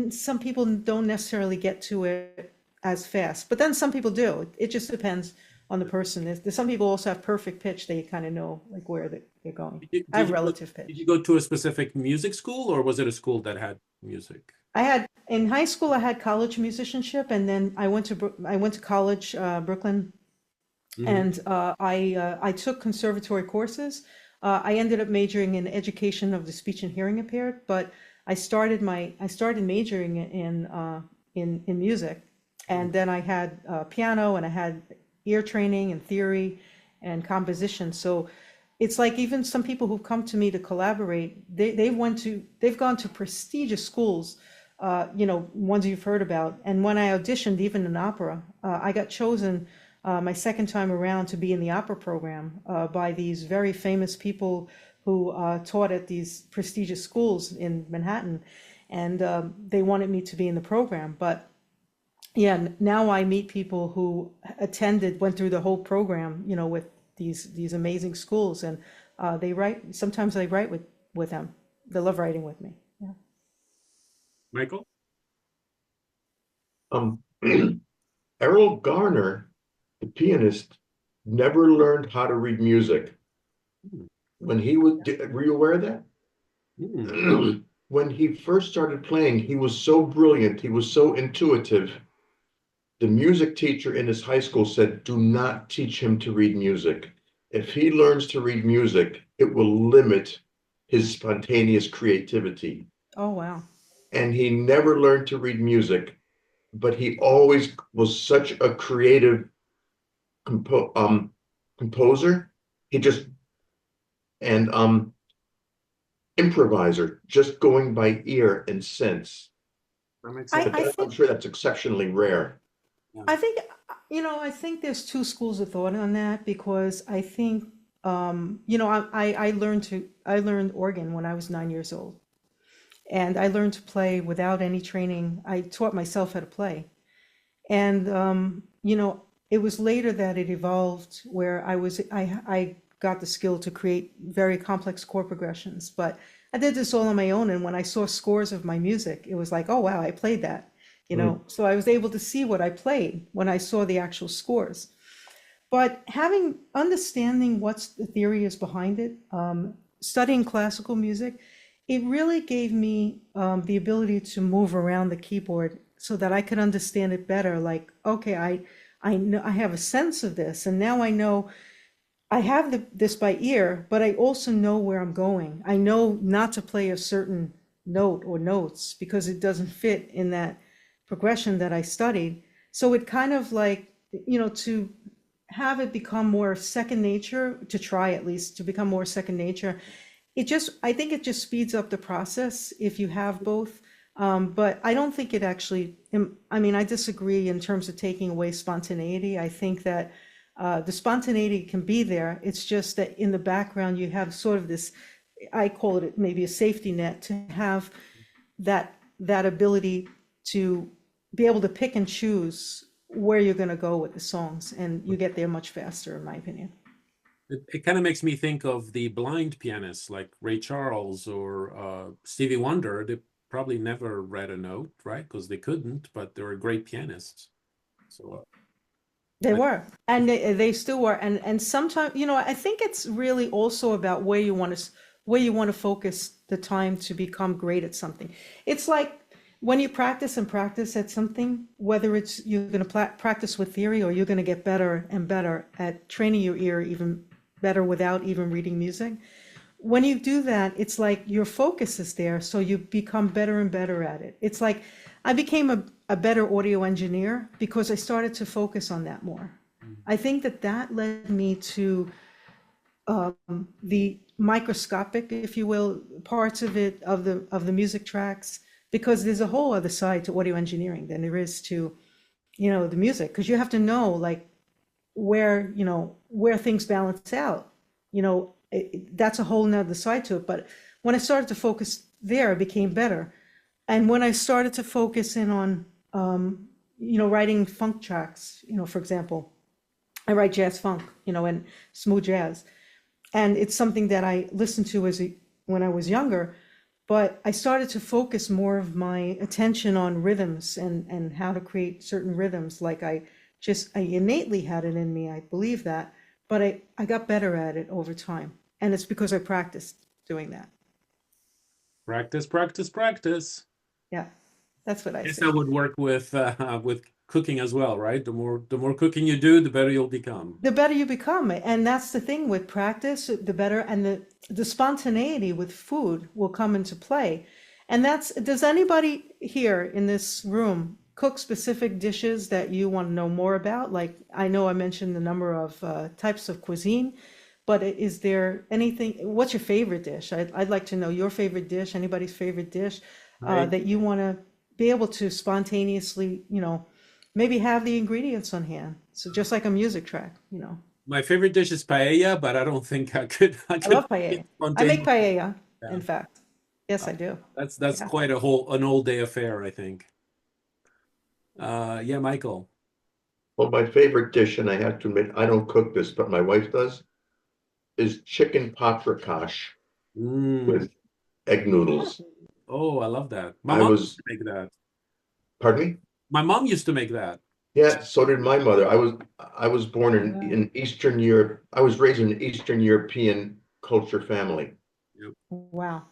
[SPEAKER 1] some people don't necessarily get to it as fast, but then some people do. It just depends on the person. There's some people also have perfect pitch. They kind of know like where they're going.
[SPEAKER 2] Did you,
[SPEAKER 1] I
[SPEAKER 2] did
[SPEAKER 1] have
[SPEAKER 2] you go,
[SPEAKER 1] relative
[SPEAKER 2] did
[SPEAKER 1] pitch.
[SPEAKER 2] you go to a specific music school, or was it a school that had music?
[SPEAKER 1] I had in high school, I had college musicianship, and then I went to college, Brooklyn,
[SPEAKER 2] Hmm.
[SPEAKER 1] and I took conservatory courses. I ended up majoring in education of the speech and hearing impaired, but I started majoring in music, and then I had piano, and I had ear training and theory and composition. So it's like even some people who've come to me to collaborate, they've gone to prestigious schools, ones you've heard about. And when I auditioned, even in opera, I got chosen my second time around to be in the opera program by these very famous people who taught at these prestigious schools in Manhattan, and they wanted me to be in the program. But yeah, now I meet people who went through the whole program, with these amazing schools, and they write. Sometimes I write with them. They love writing with me. Yeah.
[SPEAKER 2] Michael?
[SPEAKER 3] Um, Errol Garner, the pianist, never learned how to read music.
[SPEAKER 2] Hmm.
[SPEAKER 3] When were you aware of that?
[SPEAKER 2] Hmm.
[SPEAKER 3] When he first started playing, he was so brilliant, he was so intuitive. The music teacher in his high school said, do not teach him to read music. If he learns to read music, it will limit his spontaneous creativity.
[SPEAKER 1] Oh wow.
[SPEAKER 3] And he never learned to read music, but he always was such a creative composer. He just and improviser, just going by ear and sense.
[SPEAKER 2] That makes
[SPEAKER 1] I
[SPEAKER 2] sense.
[SPEAKER 3] But
[SPEAKER 1] I
[SPEAKER 3] I'm
[SPEAKER 1] think
[SPEAKER 3] sure that's exceptionally rare.
[SPEAKER 2] Yeah.
[SPEAKER 1] I think I think there's two schools of thought on that because I think I learned organ when I was 9 years old, and I learned to play without any training. I taught myself how to play. And it was later that it evolved where I got the skill to create very complex chord progressions. But I did this all on my own, and when I saw scores of my music, it was like, oh wow, I played that. you know, so I was able to see what I played when I saw the actual scores. But understanding what the theory is behind it, studying classical music, it really gave me the ability to move around the keyboard so that I could understand it better. Like, okay, I know I have a sense of this, and now I know I have this by ear, but I also know where I'm going. I know not to play a certain note or notes because it doesn't fit in that progression that I studied. So it kind of like, you know, to have it become more second nature, to try at least to become more second nature. I think it just speeds up the process if you have both. But I don't think it actually, I mean, I disagree in terms of taking away spontaneity. I think that the spontaneity can be there. It's just that in the background, you have sort of this, I call it maybe a safety net, to have that ability to be able to pick and choose where you're going to go with the songs, and you get there much faster, in my opinion.
[SPEAKER 2] It kind of makes me think of the blind pianists like Ray Charles or Stevie Wonder. They probably never read a note, right? Because they couldn't, but they were great pianists. So
[SPEAKER 1] They were, and they still were. And sometimes, you know, I think it's really also about where you want to focus the time to become great at something. It's like when you practice and practice at something, whether it's you're going to practice with theory or you're going to get better and better at training your ear even better without even reading music. When you do that, it's like your focus is there, so you become better and better at it. It's like I became a better audio engineer because I started to focus on that more. I think that led me to the microscopic, if you will, parts of it, of the music tracks, because there's a whole other side to audio engineering than there is to, you know, the music, because you have to know like where, you know, where things balance out, you know, that's a whole nother side to it. But when I started to focus there, it became better. And when I started to focus in on, you know, writing funk tracks, you know, for example, I write jazz funk, you know, and smooth jazz. And it's something that I listened to when I was younger, but I started to focus more of my attention on rhythms and how to create certain rhythms. Like I innately had it in me, I believe that, but I got better at it over time. And it's because I practiced doing that.
[SPEAKER 2] practice, practice, practice.
[SPEAKER 1] Yeah, that's what I
[SPEAKER 2] Guess
[SPEAKER 1] say.
[SPEAKER 2] that would work with cooking as well, right? The more cooking you do, the better you'll become.
[SPEAKER 1] The better you become. And that's the thing with practice, the better, and the spontaneity with food will come into play. And does anybody here in this room cook specific dishes that you want to know more about? Like, I know I mentioned the number of types of cuisine, but is there anything, what's your favorite dish? I'd like to know your favorite dish, anybody's favorite dish
[SPEAKER 2] Right.
[SPEAKER 1] that you want to be able to spontaneously, you know, maybe have the ingredients on hand. So just like a music track, you know.
[SPEAKER 2] My favorite dish is paella, but I don't think I could
[SPEAKER 1] I love paella. I make
[SPEAKER 2] spontaneous.
[SPEAKER 1] paella,
[SPEAKER 2] Yeah.
[SPEAKER 1] in fact. Yes, I do.
[SPEAKER 2] That's
[SPEAKER 1] Yeah.
[SPEAKER 2] quite an all day affair, I think. Yeah, Michael.
[SPEAKER 3] Well, my favorite dish, and I have to admit, I don't cook this, but my wife does, is chicken paprikash with egg noodles.
[SPEAKER 2] Oh, I love that. My
[SPEAKER 3] I
[SPEAKER 2] mom used
[SPEAKER 3] was,
[SPEAKER 2] to make that.
[SPEAKER 3] pardon me?
[SPEAKER 2] My mom used to make that.
[SPEAKER 3] Yeah, so did my mother. I was born in Eastern Europe. I was raised in an Eastern European culture family.
[SPEAKER 2] Yep.
[SPEAKER 1] Wow.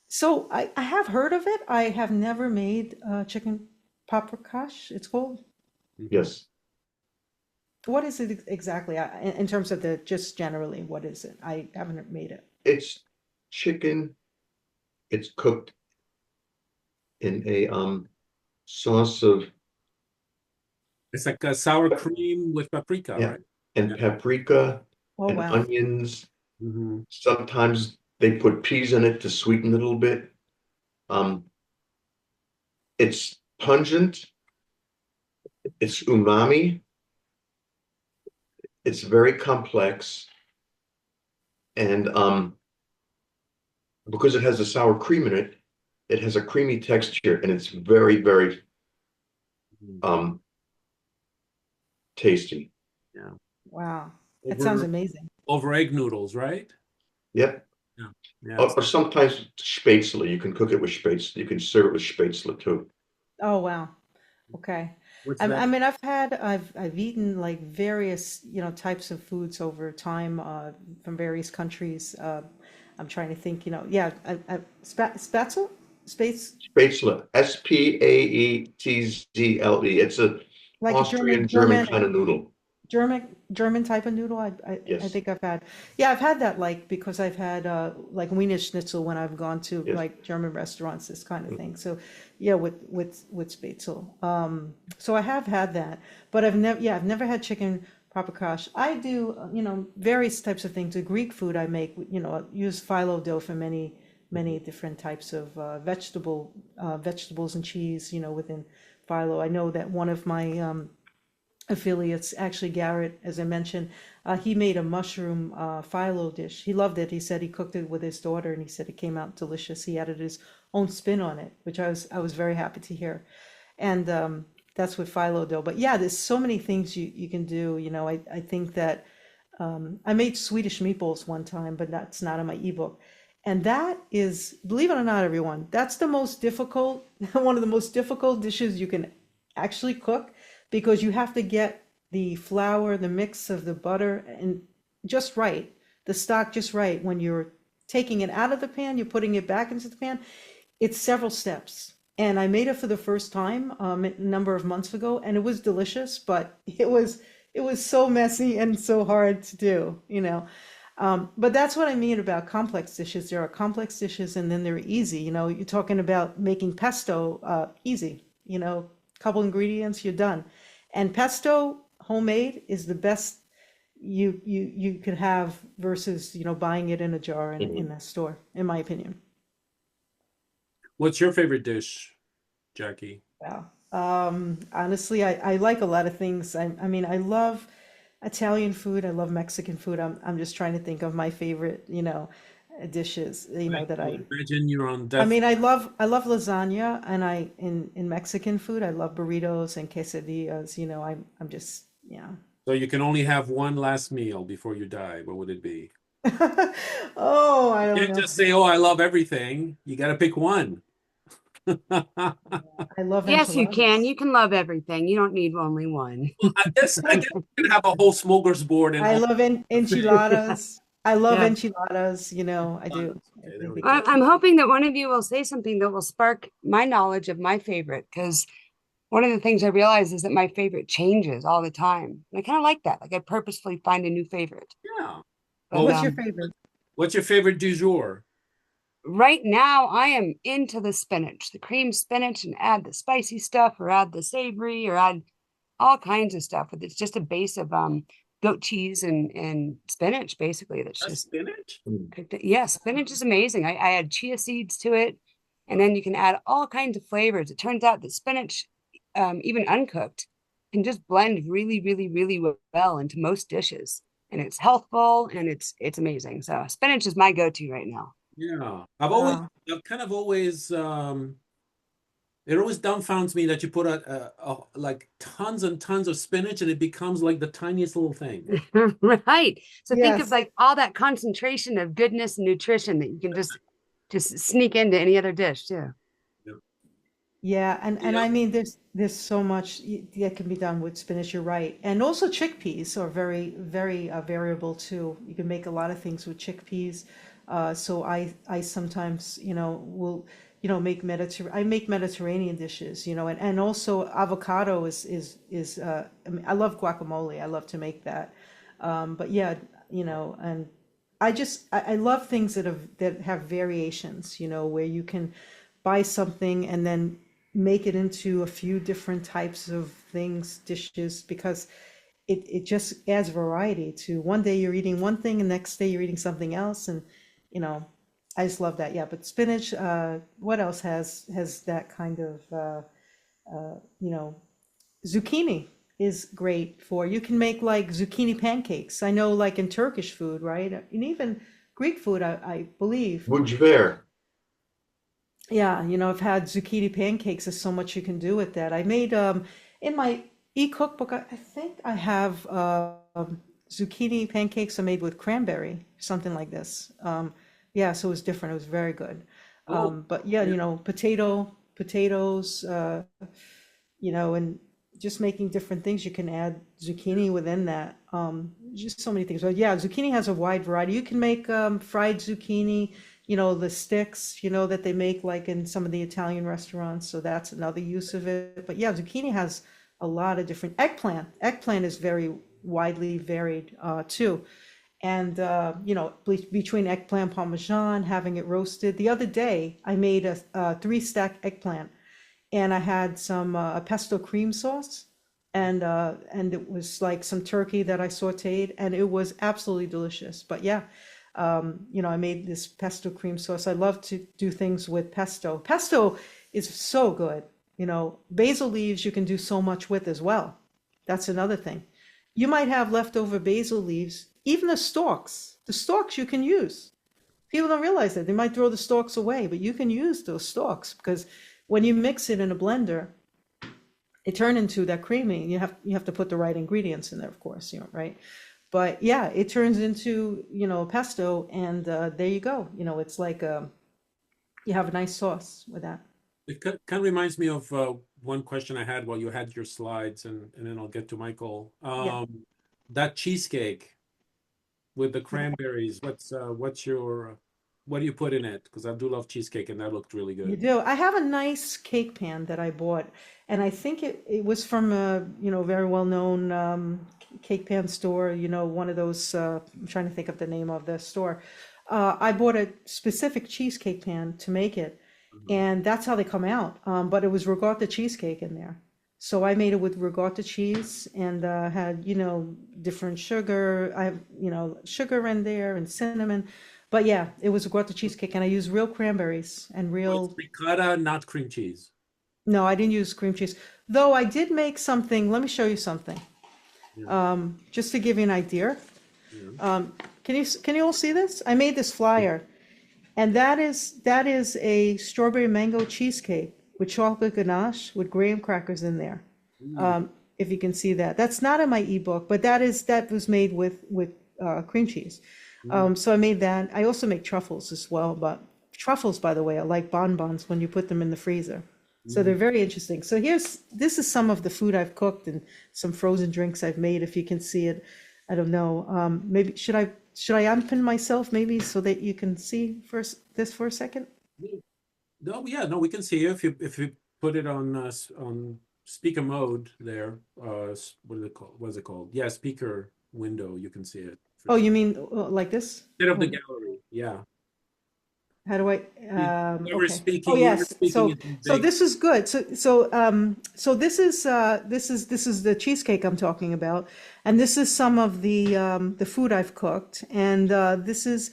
[SPEAKER 1] So I have heard of it. I have never made chicken paprikash, it's called.
[SPEAKER 3] Yes.
[SPEAKER 1] What is it exactly? In terms of just generally, what is it? I haven't made it.
[SPEAKER 3] It's chicken. It's cooked in a sauce of,
[SPEAKER 2] It's like a sour cream with paprika,
[SPEAKER 3] yeah,
[SPEAKER 2] right?
[SPEAKER 3] and
[SPEAKER 2] Yeah.
[SPEAKER 3] paprika
[SPEAKER 1] Oh,
[SPEAKER 3] and
[SPEAKER 1] wow.
[SPEAKER 3] onions.
[SPEAKER 2] Mm-hmm.
[SPEAKER 3] Sometimes they put peas in it to sweeten it a little bit. It's pungent. It's umami. It's very complex. And because it has a sour cream in it, it has a creamy texture and it's very, very tasty.
[SPEAKER 2] Yeah.
[SPEAKER 1] Wow. That sounds amazing.
[SPEAKER 2] Over egg noodles, right?
[SPEAKER 3] Yep.
[SPEAKER 2] Yeah. Yeah.
[SPEAKER 3] Or sometimes spätzle. You can cook it with spätzle. You can serve it with spätzle too.
[SPEAKER 1] Oh, wow. Okay.
[SPEAKER 2] What's
[SPEAKER 1] I
[SPEAKER 2] that?
[SPEAKER 1] mean, I've eaten like various, types of foods over time, from various countries. I'm trying to think, yeah, spatzel, space,
[SPEAKER 3] Spätzle, Spaetzle. It's a
[SPEAKER 1] like a
[SPEAKER 3] Austrian German
[SPEAKER 1] German,
[SPEAKER 3] kind of noodle.
[SPEAKER 1] German type of noodle. I
[SPEAKER 3] Yes,
[SPEAKER 1] think I've had. Yeah, I've had that, like, because I've had like Wiener Schnitzel when I've gone to
[SPEAKER 3] yes.
[SPEAKER 1] like German restaurants, this kind of thing. So yeah, with Spätzle. So I have had that, but I've never had chicken paprikash. I do various types of things. The Greek food I make, I use phyllo dough for many different types of vegetables and cheese, within phyllo. I know that one of my affiliates, actually Garrett, as I mentioned, he made a mushroom phyllo dish. He loved it. He said he cooked it with his daughter, and he said it came out delicious. He added his own spin on it, which I was very happy to hear. And that's with phyllo dough. But yeah, there's so many things you can do. I think that I made Swedish meatballs one time, but that's not in my ebook. And that is, believe it or not, everyone, that's the most difficult, one of the most difficult dishes you can actually cook, because you have to get the flour, the mix of the butter, and just right, the stock just right. When you're taking it out of the pan, you're putting it back into the pan. It's several steps. And I made it for the first time a number of months ago, and it was delicious, but it was so messy and so hard to do. But that's what I mean about complex dishes. There are complex dishes, and then they're easy. You're talking about making pesto, easy. Couple ingredients, you're done. And pesto homemade is the best you could have versus buying it in a jar in
[SPEAKER 3] Mhm.
[SPEAKER 1] a store, in my opinion.
[SPEAKER 2] What's your favorite dish, Jackie?
[SPEAKER 1] Yeah. Honestly, I like a lot of things. I mean, I love Italian food. I love Mexican food. I'm just trying to think of my favorite, dishes,
[SPEAKER 2] I
[SPEAKER 1] that I
[SPEAKER 2] imagine you're on
[SPEAKER 1] I
[SPEAKER 2] death.
[SPEAKER 1] mean, I love lasagna, and in Mexican food, I love burritos and quesadillas. I'm just, yeah.
[SPEAKER 2] So you can only have one last meal before you die. What would it be?
[SPEAKER 1] Oh, I
[SPEAKER 2] You
[SPEAKER 1] don't
[SPEAKER 2] can't
[SPEAKER 1] know.
[SPEAKER 2] just say, "Oh, I love everything." You got to pick one.
[SPEAKER 1] I love
[SPEAKER 4] Yes, you can.
[SPEAKER 1] enchiladas.
[SPEAKER 4] You can love everything. You don't need only one.
[SPEAKER 2] I guess you can have a whole smorgasbord and
[SPEAKER 1] I
[SPEAKER 2] all.
[SPEAKER 1] love enchiladas. I love
[SPEAKER 4] Yeah.
[SPEAKER 1] enchiladas. I do. I
[SPEAKER 2] Okay, there
[SPEAKER 1] think
[SPEAKER 2] we
[SPEAKER 1] they're
[SPEAKER 2] go.
[SPEAKER 1] good.
[SPEAKER 4] I'm hoping that one of you will say something that will spark my knowledge of my favorite, because one of the things I realize is that my favorite changes all the time. And I kind of like that. Like I purposefully find a new favorite.
[SPEAKER 2] Yeah. Well,
[SPEAKER 4] But
[SPEAKER 1] What's your favorite?
[SPEAKER 2] what's your favorite du jour?
[SPEAKER 4] right now I am into the spinach, the cream spinach, and add the spicy stuff or add the savory or add all kinds of stuff. It's just a base of goat cheese and spinach, basically. That's
[SPEAKER 2] That's
[SPEAKER 4] just
[SPEAKER 2] spinach?
[SPEAKER 3] Mm.
[SPEAKER 4] cooked. Yeah, spinach is amazing. I add chia seeds to it, and then you can add all kinds of flavors. It turns out that spinach, even uncooked, can just blend really, really, really well into most dishes. And it's healthful and it's amazing. So spinach is my go-to right now.
[SPEAKER 2] Yeah.
[SPEAKER 1] Wow.
[SPEAKER 2] I've kind of always, it always dumbfounds me that you put like tons and tons of spinach and it becomes like the tiniest little thing.
[SPEAKER 4] Right. So think of
[SPEAKER 1] Yes.
[SPEAKER 4] like all that concentration of goodness and nutrition that you can just sneak into any other dish too.
[SPEAKER 2] Yep.
[SPEAKER 1] Yeah, and
[SPEAKER 2] Yep.
[SPEAKER 1] I mean, there's so much that can be done with spinach. You're right, and also chickpeas are very very variable too. You can make a lot of things with chickpeas. So I sometimes will I make Mediterranean dishes, and also avocado is I mean, I love guacamole. I love to make that. But yeah, and I love things that have variations, where you can buy something and then make it into a few different types of things, dishes, because it just adds variety to one day you're eating one thing and next day you're eating something else. And, you know, I just love that. Yeah. But spinach, what else has that kind of, uh, you know, zucchini is great for, you can make like zucchini pancakes. I know, like in Turkish food, right? And even Greek food, I believe.
[SPEAKER 3] Mujver.
[SPEAKER 1] Yeah, I've had zucchini pancakes. There's so much you can do with that. I made in my e-cookbook, I think I have zucchini pancakes I made with cranberry, something like this. Yeah, so it was different. It was very good.
[SPEAKER 2] Oh,
[SPEAKER 1] But yeah,
[SPEAKER 2] yeah.
[SPEAKER 1] potato. potatoes, and just making different things. You can add zucchini within that. Just so many things. But yeah, zucchini has a wide variety. You can make fried zucchini, the sticks, that they make like in some of the Italian restaurants. So that's another use of it. But yeah, zucchini has a lot of different eggplant. Eggplant is very widely varied too. And between eggplant parmesan, having it roasted. The other day, I made a three-stack eggplant, and I had some pesto cream sauce, and it was like some turkey that I sautéed, and it was absolutely delicious. But yeah, I made this pesto cream sauce. I love to do things with pesto. Pesto is so good. Basil leaves you can do so much with as well. That's another thing. You might have leftover basil leaves, even the stalks. The stalks you can use. People don't realize that. They might throw the stalks away, but you can use those stalks because when you mix it in a blender, it turns into that creamy. You have to put the right ingredients in there, of course, right? But yeah, it turns into, pesto, and there you go. It's like you have a nice sauce with that.
[SPEAKER 2] It kind of reminds me of one question I had while you had your slides, and then I'll get to Michael.
[SPEAKER 1] Yeah.
[SPEAKER 2] That cheesecake with the cranberries, what do you put in it? Because I do love cheesecake, and that looked really
[SPEAKER 1] You
[SPEAKER 2] good.
[SPEAKER 1] do. I have a nice cake pan that I bought, and I think it was from a, very well-known cake pan store, one of those, I'm trying to think of the name of the store. I bought a specific cheesecake pan to make it,
[SPEAKER 2] Mhm.
[SPEAKER 1] and that's how they come out. But it was ricotta cheesecake in there. So I made it with ricotta cheese and had, different sugar. I have, sugar in there and cinnamon. But yeah, it was ricotta cheesecake, and I used real cranberries and
[SPEAKER 2] So it's
[SPEAKER 1] real.
[SPEAKER 2] ricotta, not cream cheese.
[SPEAKER 1] No, I didn't use cream cheese. Though I did make something. Let me show you something.
[SPEAKER 2] Yeah,
[SPEAKER 1] Just to give you an idea.
[SPEAKER 2] yeah.
[SPEAKER 1] Can you all see this? I made this flyer, and that is a strawberry mango cheesecake with chocolate ganache with graham crackers in there.
[SPEAKER 2] Mm,
[SPEAKER 1] If you can see that, that's not in my ebook, but that was made with cream cheese.
[SPEAKER 2] mm,
[SPEAKER 1] So I made that. I also make truffles as well, but truffles, by the way, are like bonbons when you put them in the freezer. So
[SPEAKER 2] mm.
[SPEAKER 1] they're very interesting. So this is some of the food I've cooked and some frozen drinks I've made. If you can see it, I don't know. Maybe should I unpin myself maybe so that you can see this for a second?
[SPEAKER 2] No, yeah, no, we can see you if you put it on on speaker mode there. What is it called? What's it called? Yeah, speaker window. You can see it for
[SPEAKER 1] Oh,
[SPEAKER 2] sure.
[SPEAKER 1] you mean like this?
[SPEAKER 2] Instead of the
[SPEAKER 1] Oh,
[SPEAKER 2] gallery, yeah.
[SPEAKER 1] how do I?
[SPEAKER 2] Whoever's
[SPEAKER 1] Okay. Oh,
[SPEAKER 2] speaking, whoever's
[SPEAKER 1] yes.
[SPEAKER 2] speaking
[SPEAKER 1] So
[SPEAKER 2] is in
[SPEAKER 1] so
[SPEAKER 2] big.
[SPEAKER 1] this is good. So this is the cheesecake I'm talking about, and this is some of the food I've cooked, and this is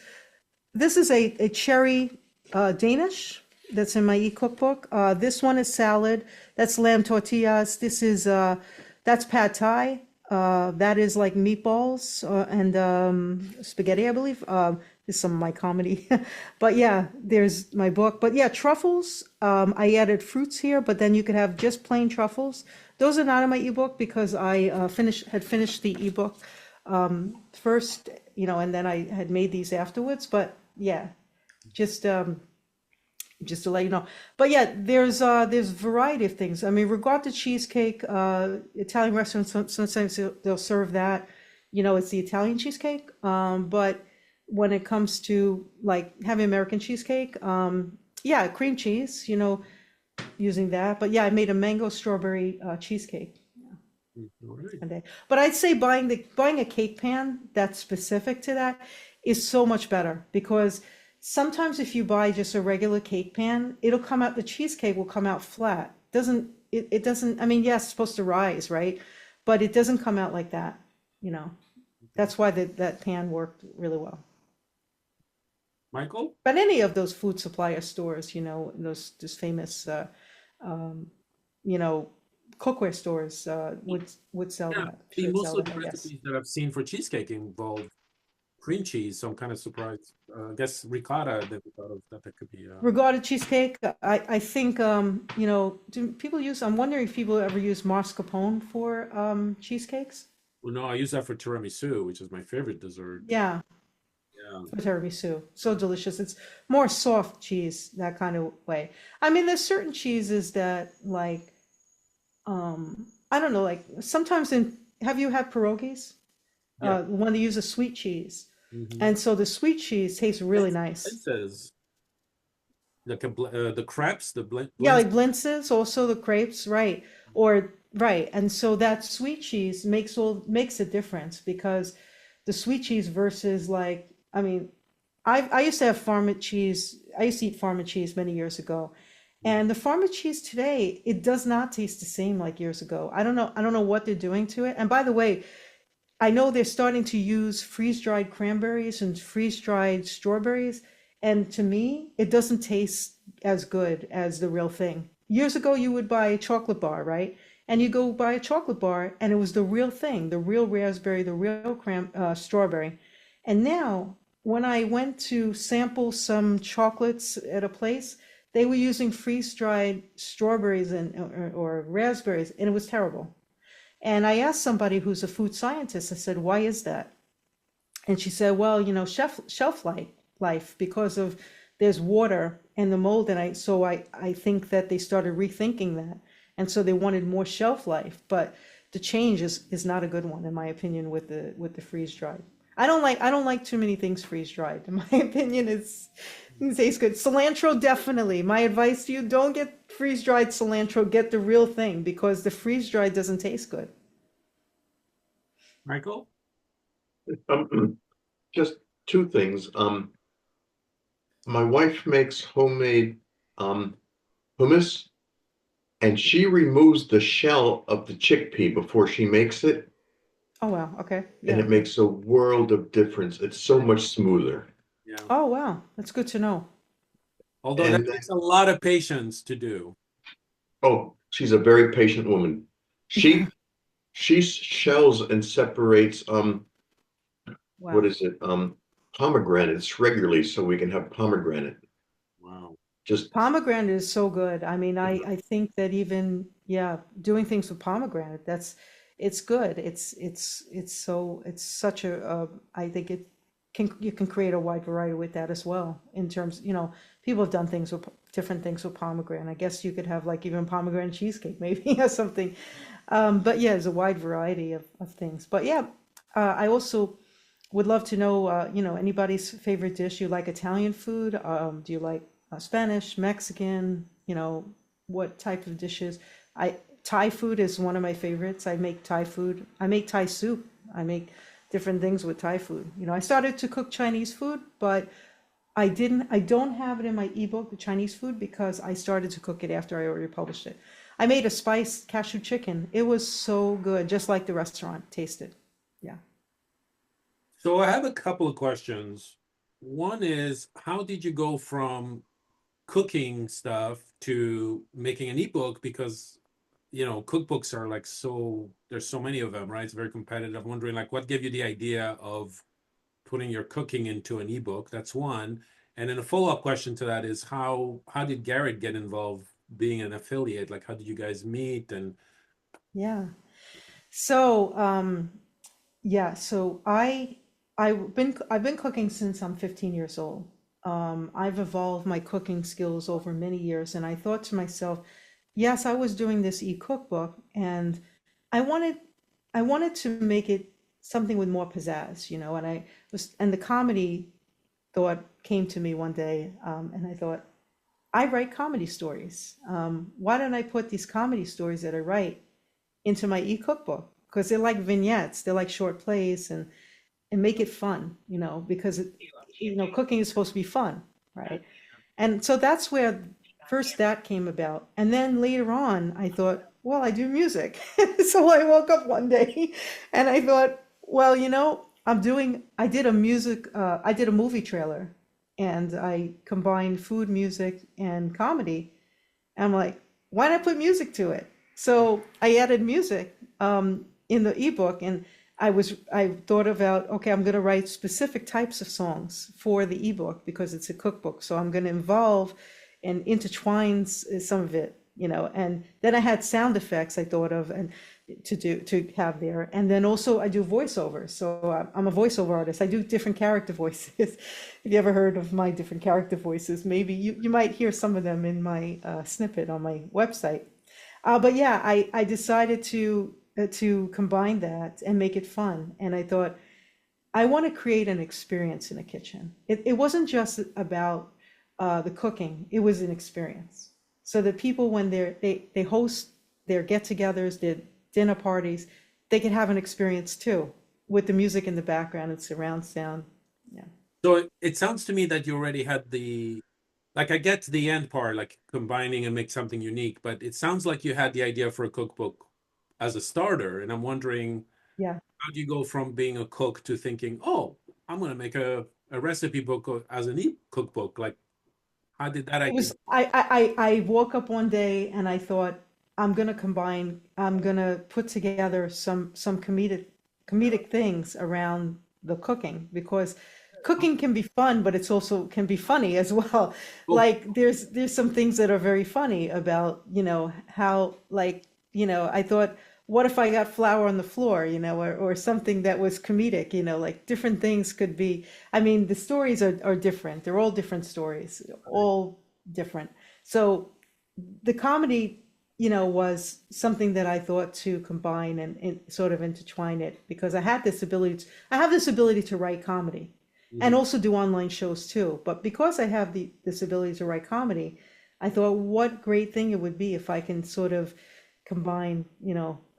[SPEAKER 1] a cherry Danish that's in my e-cookbook. This one is salad. That's lamb tortillas. That's pad thai. That is like meatballs and spaghetti, I believe. Is some of my comedy. But yeah, there's my book. But yeah, truffles. I added fruits here, but then you could have just plain truffles. Those are not in my ebook because I had finished the ebook first, and then I had made these afterwards. But yeah, just just to let you know. But yeah, there's variety of things. I mean, ricotta cheesecake, Italian restaurants sometimes they'll serve that. It's the Italian cheesecake. But when it comes to like having American cheesecake, yeah, cream cheese, using that. But yeah, I made a mango strawberry cheesecake
[SPEAKER 2] All right.
[SPEAKER 1] one day. But I'd say buying a cake pan that's specific to that is so much better because sometimes if you buy just a regular cake pan, the cheesecake will come out flat. It doesn't, I mean, yes, it's supposed to rise, right? But it doesn't come out like that, you know. That's why that pan worked really well.
[SPEAKER 2] Michael?
[SPEAKER 1] But any of those food supplier stores, those famous, um, you know, cookware stores would sell
[SPEAKER 2] Yeah,
[SPEAKER 1] that,
[SPEAKER 2] see,
[SPEAKER 1] should
[SPEAKER 2] most
[SPEAKER 1] sell
[SPEAKER 2] of
[SPEAKER 1] that,
[SPEAKER 2] the
[SPEAKER 1] I guess.
[SPEAKER 2] recipes that I've seen for cheesecake involve cream cheese, so I'm kind of surprised. I guess ricotta, that we thought of that could be.
[SPEAKER 1] Regatta cheesecake, I think, do people I'm wondering if people ever use mascarpone for cheesecakes?
[SPEAKER 2] Well, no, I use that for tiramisu, which is my favorite dessert.
[SPEAKER 1] Yeah,
[SPEAKER 2] Yeah.
[SPEAKER 1] for tiramisu. So delicious. It's more soft cheese, that kind of way. I mean, there's certain cheeses that like, I don't know, like sometimes have you had pierogies?
[SPEAKER 2] Yeah.
[SPEAKER 1] When they use a sweet cheese.
[SPEAKER 2] Mm-hmm.
[SPEAKER 1] And so the sweet cheese tastes really nice.
[SPEAKER 2] Blintzes, the crepes, the
[SPEAKER 1] Yeah,
[SPEAKER 2] blintz.
[SPEAKER 1] like blintzes, also the crepes, right? Or right, and so that sweet cheese makes a difference because the sweet cheese versus like, I mean, I used to have farm cheese. I used to eat farm cheese many years ago, and the farm cheese today it does not taste the same like years ago. I don't know what they're doing to it. And by the way, I know they're starting to use freeze-dried cranberries and freeze-dried strawberries, and to me, it doesn't taste as good as the real thing. Years ago, you would buy a chocolate bar, right? And you go buy a chocolate bar, and it was the real thing, the real raspberry, the real strawberry. And now, when I went to sample some chocolates at a place, they were using freeze-dried strawberries or raspberries, and it was terrible. And I asked somebody who's a food scientist, I said, why is that? And she said, well, you know, shelf life because of there's water and the mold. And I think that they started rethinking that. And so they wanted more shelf life, but the change is not a good one, in my opinion, with the freeze dried. I don't like too many things freeze dried. In my opinion, it tastes good. Cilantro, definitely. My advice to you, don't get freeze dried cilantro, get the real thing because the freeze dried doesn't taste good.
[SPEAKER 2] Michael?
[SPEAKER 3] Just two things. My wife makes homemade hummus, and she removes the shell of the chickpea before she makes it,
[SPEAKER 1] Oh wow, okay.
[SPEAKER 3] and
[SPEAKER 1] Yeah.
[SPEAKER 3] it makes a world of difference. It's so much smoother.
[SPEAKER 2] Yeah.
[SPEAKER 1] Oh wow, that's good to know.
[SPEAKER 2] Although that
[SPEAKER 3] And then,
[SPEAKER 2] takes a lot of patience to do.
[SPEAKER 3] oh, she's a very patient woman. She she shells and separates what
[SPEAKER 1] Wow.
[SPEAKER 3] is it? Pomegranates regularly so we can have pomegranate.
[SPEAKER 2] Wow.
[SPEAKER 3] Just
[SPEAKER 1] Pomegranate is so good. I mean, I think that even yeah, doing things with pomegranate, it's good. It's such I think it can you can create a wide variety with that as well in terms, you know, people have done things with different things with pomegranate. I guess you could have like even pomegranate cheesecake maybe or something. But yeah, there's a wide variety of things. But yeah, I also would love to know, you know, anybody's favorite dish. You like Italian food? Do you like Spanish, Mexican? You know, what type of dishes? Thai food is one of my favorites. I make Thai food. I make Thai soup. I make different things with Thai food. You know, I started to cook Chinese food, but I don't have it in my ebook, the Chinese food, because I started to cook it after I already published it. I made a spiced cashew chicken. It was so good, just like the restaurant tasted. Yeah.
[SPEAKER 2] So I have a couple of questions. One is, how did you go from cooking stuff to making an ebook? Because, you know, cookbooks are like there's so many of them, right? It's very competitive. I'm wondering, like, what gave you the idea of putting your cooking into an ebook? That's one. And then a follow-up question to that is, how did Garrett get involved being an affiliate? Like, how did you guys meet? And
[SPEAKER 1] Yeah. So, yeah, so I've been cooking since I'm 15 years old. I've evolved my cooking skills over many years, and I thought to myself, yes, I was doing this e-cookbook, and I wanted I wanted to make it something with more pizzazz, you know, and the comedy thought came to me one day, and I thought, I write comedy stories. Why don't I put these comedy stories that I write into my e-cookbook? Because they're like vignettes, they're like short plays, and make it fun, you know, because you know, cooking is supposed to be fun, right? And so that's where first that came about. And then later on, I thought, well, I do music. So I woke up one day and I thought, well, you know, I did a movie trailer and I combined food, music, and comedy. And I'm like, why not put music to it? So I added music in the ebook, and I thought about, okay, I'm going to write specific types of songs for the ebook because it's a cookbook. So I'm going to involve and intertwine some of it and then I had sound effects I thought of and to have there. And then also I do voiceover. So I'm a voiceover artist. I do different character voices. If you ever heard of my different character voices, maybe you might hear some of them in my snippet on my website. But yeah, I decided to combine that and make it fun. And I thought, I want to create an experience in a kitchen. It wasn't just about the cooking, it was an experience. So that people, when they host their get-togethers, their dinner parties, they can have an experience too, with the music in the background and surround sound. Yeah.
[SPEAKER 2] So it sounds to me that you already had like I get the end part, like combining and make something unique, but it sounds like you had the idea for a cookbook as a starter. And I'm wondering,
[SPEAKER 1] Yeah.
[SPEAKER 2] how do you go from being a cook to thinking, oh, I'm going to make a recipe book as an e-cookbook? Like, how did that
[SPEAKER 1] It
[SPEAKER 2] idea?
[SPEAKER 1] was I woke up one day and I thought I'm gonna put together some comedic things around the cooking, because cooking can be fun, but it's also can be funny as well.
[SPEAKER 2] Oh,
[SPEAKER 1] Like there's some things that are very funny about, how, like, I thought, what if I got flour on the floor, or something that was comedic, like different things could be. I mean, the stories are different. They're all different stories, all different. So the comedy, was something that I thought to combine and sort of intertwine it, because I have this ability to write comedy and
[SPEAKER 2] mhm.
[SPEAKER 1] also do online shows too. But because I have this ability to write comedy, I thought what great thing it would be if I can sort of combine,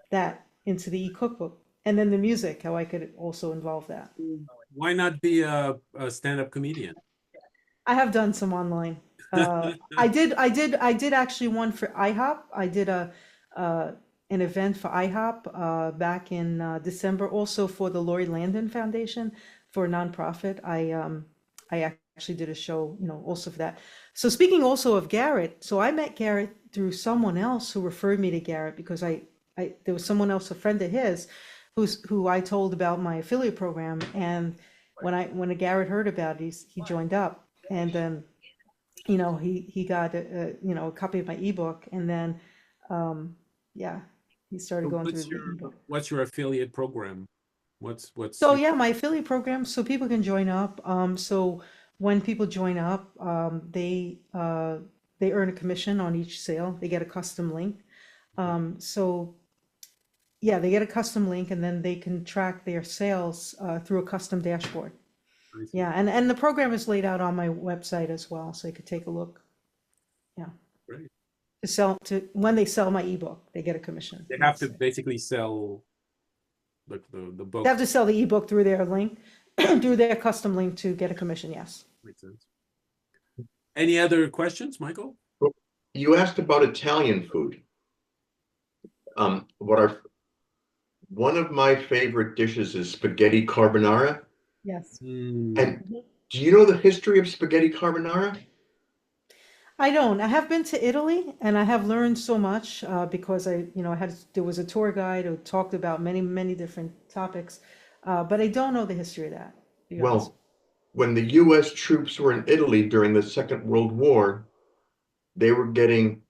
[SPEAKER 1] that into the e-cookbook. And then the music, how I could also involve that.
[SPEAKER 2] Why not be a stand-up comedian?
[SPEAKER 1] I have done some online. I did actually one for IHOP. I did an event for IHOP back in December, also for the Lori Landon Foundation for a nonprofit. I actually did a show, also for that. So speaking also of Garrett, so I met Garrett through someone else who referred me to Garrett, because I there was someone else, a friend of his, who I told about my affiliate program, and when Garrett heard about it, he joined up, and he got a copy of my ebook, and then yeah, he started
[SPEAKER 2] So
[SPEAKER 1] going through the ebook.
[SPEAKER 2] what's your affiliate program? What's
[SPEAKER 1] So
[SPEAKER 2] your
[SPEAKER 1] yeah, my affiliate program, so people can join up. So when people join up, they earn a commission on each sale. They get a custom link. So yeah, they get a custom link, and then they can track their sales through a custom dashboard.
[SPEAKER 2] I see.
[SPEAKER 1] Yeah, and the program is laid out on my website as well, so you could take a look. Yeah,
[SPEAKER 2] Great.
[SPEAKER 1] when they sell my ebook, they get a commission.
[SPEAKER 2] They have to basically sell the
[SPEAKER 1] They have
[SPEAKER 2] book.
[SPEAKER 1] to sell the ebook through their link, through their custom link to get a commission. Yes.
[SPEAKER 2] Makes sense. Any other questions, Michael?
[SPEAKER 3] You asked about Italian food. What are one of my favorite dishes is spaghetti carbonara.
[SPEAKER 1] Yes.
[SPEAKER 2] Hmm.
[SPEAKER 3] And do you know the history of spaghetti carbonara?
[SPEAKER 1] I don't. I have been to Italy, and I have learned so much because there was a tour guide who talked about many, many different topics, but I don't know the history of that, to be honest.
[SPEAKER 3] Well, when the US troops were in Italy during the Second World War, they were getting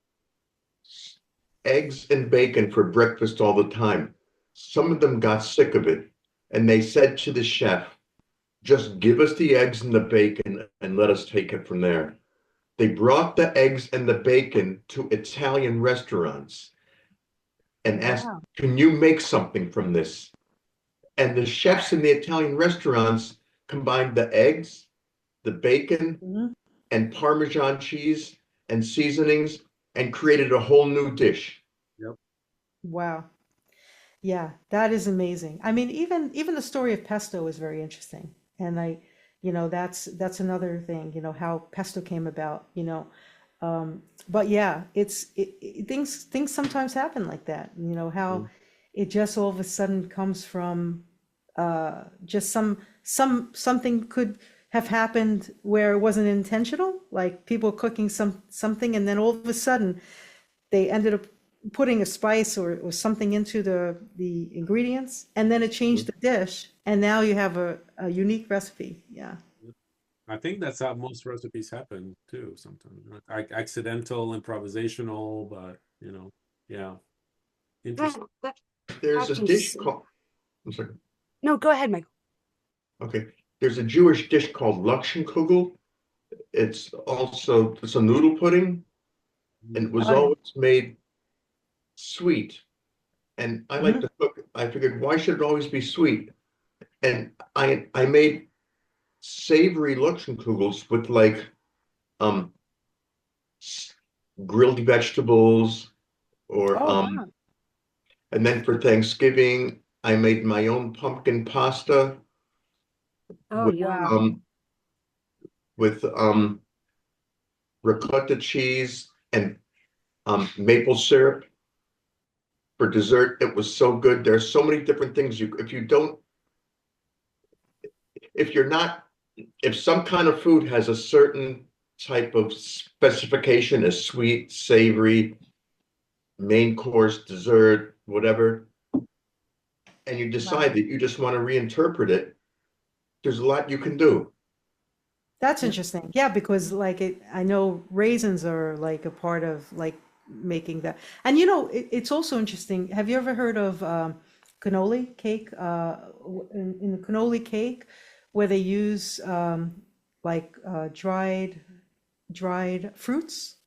[SPEAKER 3] eggs and bacon for breakfast all the time. Some of them got sick of it, and they said to the chef, just give us the eggs and the bacon and let us take it from there. They brought the eggs and the bacon to Italian restaurants and asked,
[SPEAKER 1] Wow.
[SPEAKER 3] can you make something from this? And the chefs in the Italian restaurants combined the eggs, the bacon,
[SPEAKER 1] Mhm.
[SPEAKER 3] and Parmesan cheese and seasonings and created a whole new dish.
[SPEAKER 2] Yep.
[SPEAKER 1] Wow. Yeah, that is amazing. I mean, even the story of pesto is very interesting. And that's another thing, how pesto came about, but yeah, things sometimes happen like that, how it just all of a sudden comes from just something could have happened where it wasn't intentional, like people cooking something, and then all of a sudden they ended up putting a spice or something into the ingredients, and then it changed the dish, and now you have a unique recipe. Yeah.
[SPEAKER 2] I think that's how most recipes happen too, sometimes. Like accidental, improvisational, but yeah. Interesting.
[SPEAKER 3] There's a dish
[SPEAKER 4] Actually,
[SPEAKER 3] called, I'm sorry.
[SPEAKER 4] no, go ahead, Michael.
[SPEAKER 3] Okay. There's a Jewish dish called Kugel. It's a noodle pudding, and it was
[SPEAKER 1] Oh, yeah.
[SPEAKER 3] always made sweet. And I like
[SPEAKER 1] Mhm.
[SPEAKER 3] to cook. I figured, why should it always be sweet? And I made savory Kugels with like um grilled vegetables or
[SPEAKER 1] Oh, wow.
[SPEAKER 3] and then for Thanksgiving I made my own pumpkin pasta
[SPEAKER 4] Oh,
[SPEAKER 3] with
[SPEAKER 4] yum.
[SPEAKER 1] Wow.
[SPEAKER 3] um with ricotta cheese and maple syrup for dessert. It was so good. There's so many different things if you're not if some kind of food has a certain type of specification as sweet, savory, main course, dessert, whatever, and you decide
[SPEAKER 1] Wow.
[SPEAKER 3] that you just want to reinterpret it, there's a lot you can do.
[SPEAKER 1] That's
[SPEAKER 2] Yeah.
[SPEAKER 1] interesting. Yeah, because like I know raisins are like a part of like making that. And it's also interesting. Have you ever heard of cannoli cake? In the cannoli cake, where they use like dried fruits.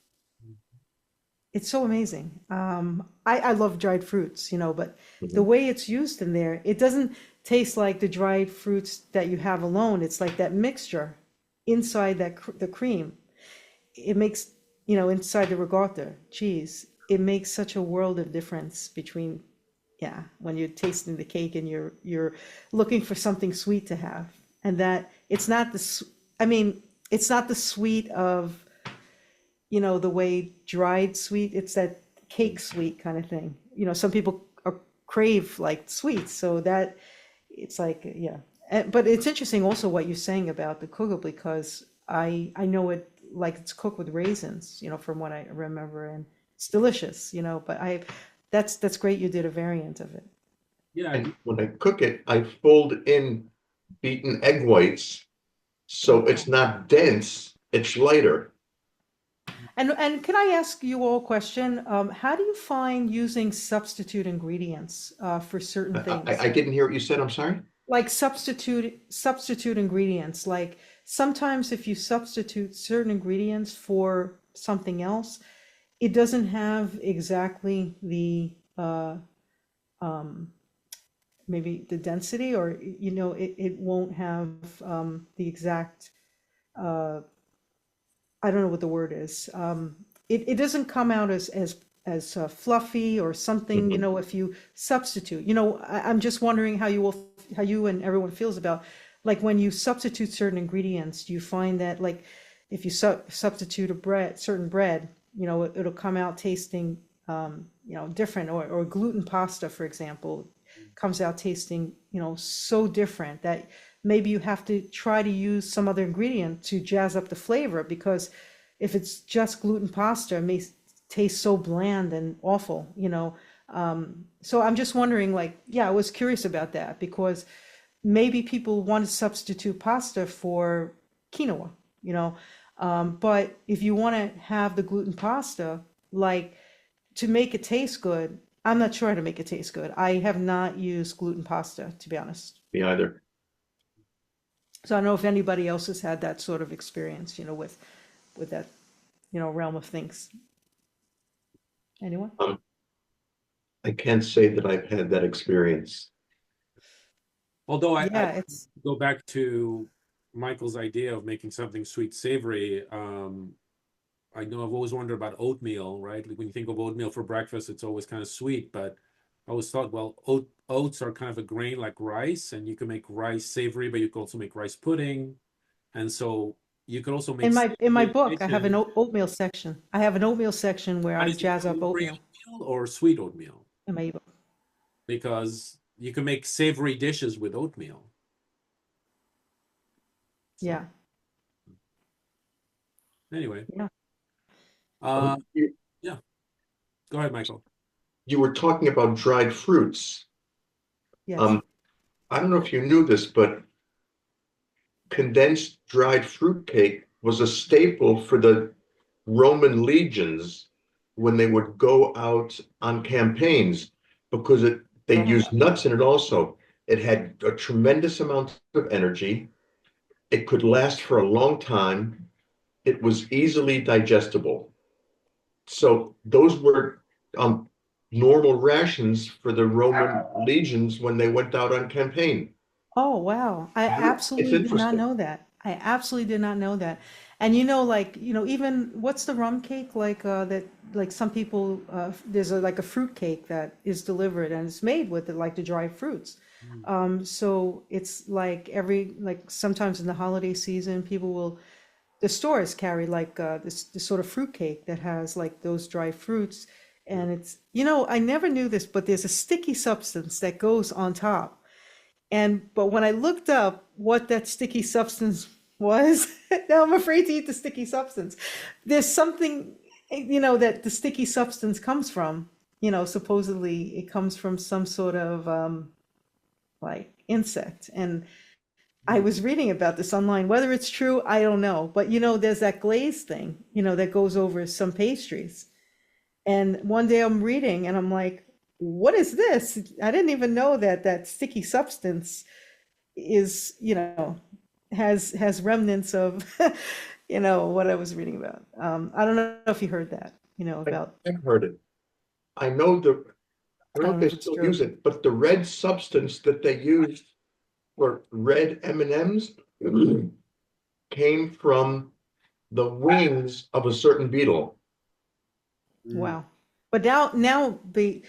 [SPEAKER 1] It's so amazing. I love dried fruits, but the
[SPEAKER 3] Mhm.
[SPEAKER 1] way it's used in there, it doesn't taste like the dried fruits that you have alone. It's like that mixture inside the cream. It makes, inside the ricotta cheese, it makes such a world of difference between, yeah, when you're tasting the cake and you're looking for something sweet to have, and that it's not I mean, it's not the sweet of the way dried sweet, it's that cake sweet kind of thing. Some people crave like sweets, so that it's like, yeah. But it's interesting also what you're saying about the kugel because I know it like it's cooked with raisins, from what I remember, and it's delicious, but that's great you did a variant of it.
[SPEAKER 2] Yeah,
[SPEAKER 3] And when I cook it, I fold in beaten egg whites so
[SPEAKER 1] Wow.
[SPEAKER 3] it's not dense, it's lighter.
[SPEAKER 1] And can I ask you all a question? How do you find using substitute ingredients for certain
[SPEAKER 3] I
[SPEAKER 1] things?
[SPEAKER 3] didn't hear what you said, I'm sorry.
[SPEAKER 1] Like substitute ingredients. Like sometimes if you substitute certain ingredients for something else, it doesn't have exactly the um, maybe the density, or it won't have the exact uh, I don't know what the word is. It doesn't come out as fluffy or something,
[SPEAKER 3] Mhm.
[SPEAKER 1] if you substitute. I'm just wondering how you and everyone feels about like when you substitute certain ingredients, do you find that like if you substitute certain bread, it'll come out tasting different, or gluten pasta, for example, comes out tasting, so different that maybe you have to try to use some other ingredient to jazz up the flavor, because if it's just gluten pasta, it may taste so bland and awful. So I'm just wondering, like, yeah, I was curious about that because maybe people want to substitute pasta for quinoa, but if you want to have the gluten pasta, like to make it taste good, I'm not sure how to make it taste good. I have not used gluten pasta, to be honest.
[SPEAKER 3] Me either.
[SPEAKER 1] So I don't know if anybody else has had that sort of experience, with that, realm of things. Anyone?
[SPEAKER 3] Um, I can't say that I've had that experience.
[SPEAKER 2] although I
[SPEAKER 1] Yeah, it's
[SPEAKER 2] go back to Michael's idea of making something sweet savory. I know I've always wondered about oatmeal, right? Like when you think of oatmeal for breakfast, it's always kind of sweet, but I always thought, well, oats are kind of a grain like rice, and you can make rice savory, but you can also make rice pudding. And so you could also make
[SPEAKER 1] in my
[SPEAKER 2] savory
[SPEAKER 1] book, I have an
[SPEAKER 2] dishes.
[SPEAKER 1] oatmeal section. I have an oatmeal section where
[SPEAKER 2] But
[SPEAKER 1] I
[SPEAKER 2] is it
[SPEAKER 1] jazz up
[SPEAKER 2] savory
[SPEAKER 1] oatmeal
[SPEAKER 2] oatmeal or sweet oatmeal?
[SPEAKER 1] in my book.
[SPEAKER 2] Because you can make savory dishes with oatmeal. So
[SPEAKER 1] Yeah,
[SPEAKER 2] anyway,
[SPEAKER 1] yeah,
[SPEAKER 2] uh,
[SPEAKER 3] You,
[SPEAKER 2] yeah, go ahead, Michael.
[SPEAKER 3] you were talking about dried fruits.
[SPEAKER 1] yes.
[SPEAKER 3] Um, I don't know if you knew this, but condensed dried fruit cake was a staple for the Roman legions when they would go out on campaigns because they used nuts in it also. It had a tremendous amount of energy. It could last for a long time. It was easily digestible. So those were normal rations for the Roman legions when they went out on campaign.
[SPEAKER 1] Oh, wow. I
[SPEAKER 3] It's
[SPEAKER 1] absolutely did not
[SPEAKER 3] interesting.
[SPEAKER 1] know that. I absolutely did not know that. And like, even what's the rum cake like that like some people there's like a fruit cake that is delivered and it's made with like the dried fruits.
[SPEAKER 2] Mm.
[SPEAKER 1] So it's like like sometimes in the holiday season the stores carry like this sort of fruit cake that has like those dried fruits and it's I never knew this, but there's a sticky substance that goes on top. But when I looked up what that sticky substance was, now I'm afraid to eat the sticky substance. There's something, that the sticky substance comes from. Supposedly it comes from some sort of like insect. And I was reading about this online. Whether it's true, I don't know. But there's that glaze thing, that goes over some pastries. And one day I'm reading and I'm like, what is this? I didn't even know that sticky substance is has remnants of what I was reading about. I don't know if you heard that about.
[SPEAKER 3] I've heard it. I know I
[SPEAKER 1] I
[SPEAKER 3] don't know
[SPEAKER 1] don't
[SPEAKER 3] if
[SPEAKER 1] know
[SPEAKER 3] they
[SPEAKER 1] if it's
[SPEAKER 3] still
[SPEAKER 1] true.
[SPEAKER 3] use it, but the red substance that they used for red M&Ms came from the wings of a certain beetle.
[SPEAKER 2] Mm.
[SPEAKER 1] Wow. But now they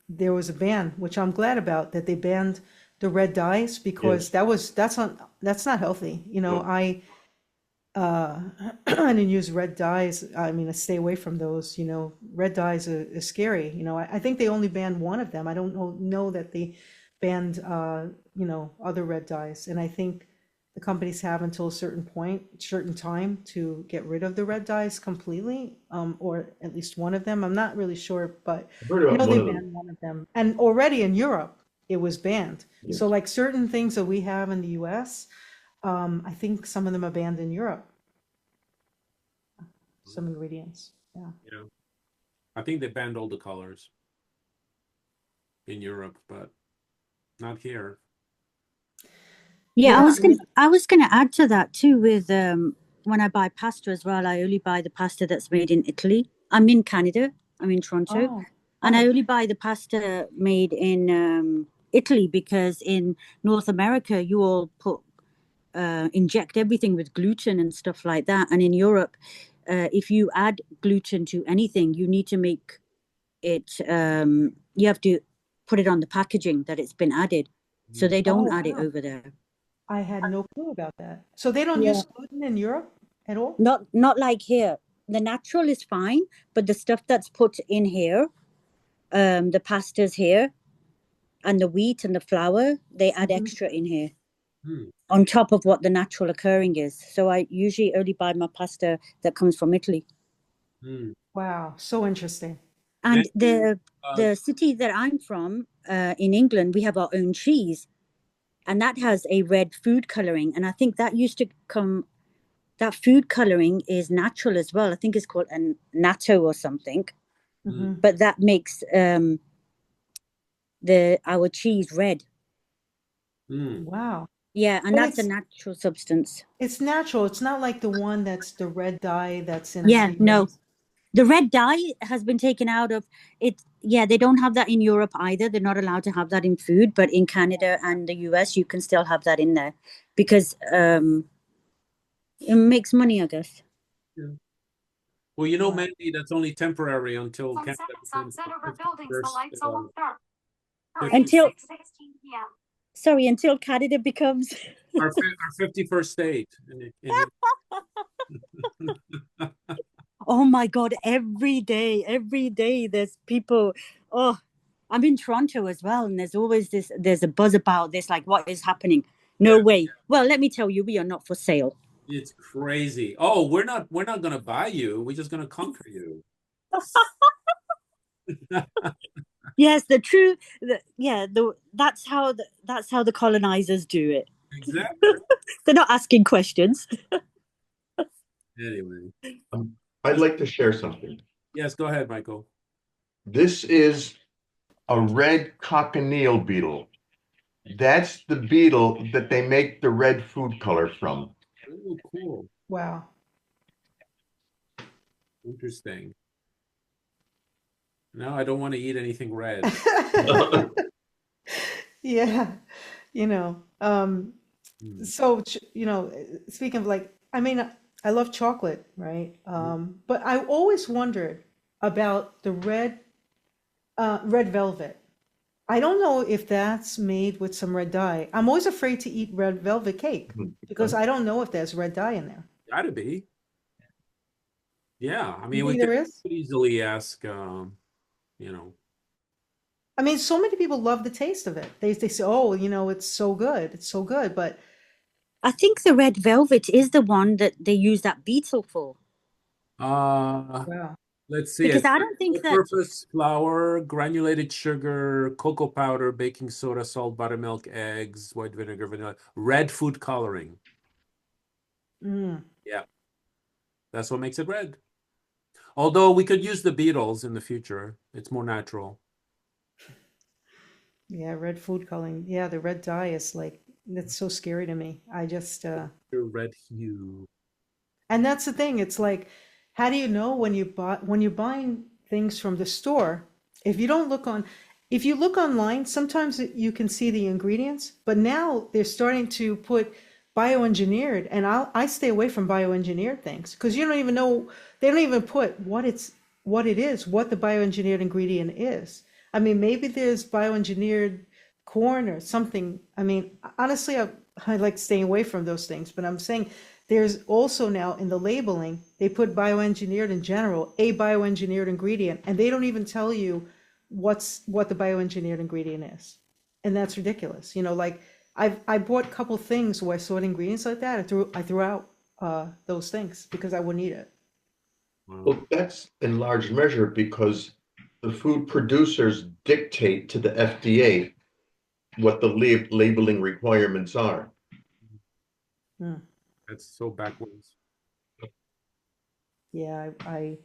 [SPEAKER 1] there was a ban, which I'm glad about, that they banned the red dyes because
[SPEAKER 3] Yes.
[SPEAKER 1] that's not healthy.
[SPEAKER 3] No.
[SPEAKER 1] Uh, I didn't use red dyes. I mean, I stay away from those. Red dyes are scary. I think they only banned one of them. I don't know that they banned, other red dyes. And I think the companies have until a certain time to get rid of the red dyes completely, or at least one of them. I'm not really sure, but
[SPEAKER 3] I've heard
[SPEAKER 1] I
[SPEAKER 3] about
[SPEAKER 1] know
[SPEAKER 3] one
[SPEAKER 1] they
[SPEAKER 3] of them.
[SPEAKER 1] banned one of them. And already in Europe, it was banned. So
[SPEAKER 3] Yes.
[SPEAKER 1] like certain things that we have in the US, I think some of them are banned in Europe, some ingredients. Yeah.
[SPEAKER 2] Yeah. I think they banned all the colors in Europe, but not here.
[SPEAKER 5] Yeah,
[SPEAKER 1] Yeah.
[SPEAKER 5] I was gonna add to that too with when I buy pasta as well, I only buy the pasta that's made in Italy. I'm in Canada, I'm in Toronto,
[SPEAKER 1] Oh,
[SPEAKER 5] and I
[SPEAKER 1] oh,
[SPEAKER 5] only buy the pasta made in Italy because in North America you all inject everything with gluten and stuff like that. And in Europe, if you add gluten to anything, you need to make it, you have to put it on the packaging that it's been added. So
[SPEAKER 2] Mm.
[SPEAKER 5] they don't
[SPEAKER 1] oh,
[SPEAKER 5] add it
[SPEAKER 1] wow.
[SPEAKER 5] over there.
[SPEAKER 1] I had no clue about that. So they don't
[SPEAKER 5] Yeah.
[SPEAKER 1] use gluten in Europe at all?
[SPEAKER 5] Not like here. The natural is fine, but the stuff that's put in here, the pastas here, and the wheat and the flour, they add
[SPEAKER 1] Mhm.
[SPEAKER 5] extra in here
[SPEAKER 2] Mm.
[SPEAKER 5] on top of what the natural occurring is. So I usually only buy my pasta that comes from Italy.
[SPEAKER 2] Mm.
[SPEAKER 1] Wow, so interesting.
[SPEAKER 5] And
[SPEAKER 2] And
[SPEAKER 5] the city that I'm from, in England, we have our own cheese, and that has a red food coloring. And I think that used to come. That food coloring is natural as well. I think it's called a natto or something.
[SPEAKER 2] mm.
[SPEAKER 1] Hmm.
[SPEAKER 5] But that makes our cheese red.
[SPEAKER 2] Mm.
[SPEAKER 1] Wow.
[SPEAKER 5] Yeah, and
[SPEAKER 1] But
[SPEAKER 5] that's a natural substance.
[SPEAKER 1] it's natural. It's not like the one that's the red dye that's in
[SPEAKER 5] Yeah,
[SPEAKER 1] the
[SPEAKER 5] no. The red dye has been taken out of it. Yeah, they don't have that in Europe either. They're not allowed to have that in food, but in Canada and the US, you can still have that in there because it makes money, I guess.
[SPEAKER 2] Yeah. Well, you know,
[SPEAKER 1] Wow.
[SPEAKER 2] Mandy, that's only temporary until Canada becomes
[SPEAKER 6] Sunset
[SPEAKER 2] the
[SPEAKER 6] over buildings, the
[SPEAKER 2] 51st,
[SPEAKER 6] lights almost dark.
[SPEAKER 5] Until
[SPEAKER 6] 16 p.m.
[SPEAKER 5] Sorry, until Canada becomes
[SPEAKER 2] our 51st state.
[SPEAKER 5] oh my God, every day there's people. Oh, I'm in Toronto as well, and there's always there's a buzz about this, like what is happening? No
[SPEAKER 2] Yeah,
[SPEAKER 5] way. Well, let me tell you, we are not for sale.
[SPEAKER 2] it's crazy. Oh, we're not gonna buy you. We're just gonna conquer you.
[SPEAKER 5] Yes, that's how the colonizers do it.
[SPEAKER 2] Exactly.
[SPEAKER 5] They're not asking questions.
[SPEAKER 2] Anyway,
[SPEAKER 3] I'd like to share something.
[SPEAKER 2] yes, go ahead, Michael.
[SPEAKER 3] This is a red cochineal beetle. That's the beetle that they make the red food color from.
[SPEAKER 2] Oh, cool.
[SPEAKER 1] Wow.
[SPEAKER 2] Interesting. No, I don't want to eat anything red.
[SPEAKER 1] Yeah, you know,
[SPEAKER 2] Hmm.
[SPEAKER 1] so speaking of like, I mean, I love chocolate, right? But I always wondered about the red velvet. I don't know if that's made with some red dye. I'm always afraid to eat red velvet cake because I don't know if there's red dye in there.
[SPEAKER 2] Gotta be. Yeah, I
[SPEAKER 1] You
[SPEAKER 2] mean, we
[SPEAKER 1] think
[SPEAKER 2] could
[SPEAKER 1] there is?
[SPEAKER 2] easily ask, you know,
[SPEAKER 1] I mean, so many people love the taste of it. They say, oh, it's so good. It's so good. But
[SPEAKER 5] I think the red velvet is the one that they use that beetle for.
[SPEAKER 1] wow.
[SPEAKER 2] let's see
[SPEAKER 5] Because
[SPEAKER 2] it.
[SPEAKER 5] I don't think that
[SPEAKER 2] All-purpose flour, granulated sugar, cocoa powder, baking soda, salt, buttermilk, eggs, white vinegar, vanilla, red food coloring.
[SPEAKER 1] Mm.
[SPEAKER 2] Yeah, that's what makes it red. Although we could use the beetles in the future. It's more natural.
[SPEAKER 1] Yeah, red food coloring. Yeah, the red dye is like, that's so scary to me. I just,
[SPEAKER 2] Your red hue.
[SPEAKER 1] and that's the thing. It's like, how do you know when you're buying things from the store? If you don't look on, if you look online, sometimes you can see the ingredients, but now they're starting to put bioengineered, and I stay away from bioengineered things because you don't even know, they don't even put what it is, what the bioengineered ingredient is. I mean, maybe there's bioengineered corn or something. I mean, honestly, I like staying away from those things, but I'm saying there's also now in the labeling, they put bioengineered in general, a bioengineered ingredient, and they don't even tell you what the bioengineered ingredient is. And that's ridiculous. Like I bought a couple things where I saw the ingredients like that. I threw out those things because I wouldn't eat it.
[SPEAKER 3] Well, that's in large measure because the food producers dictate to the FDA what the labeling requirements are.
[SPEAKER 1] Hmm.
[SPEAKER 2] That's so backwards.
[SPEAKER 1] Yeah, I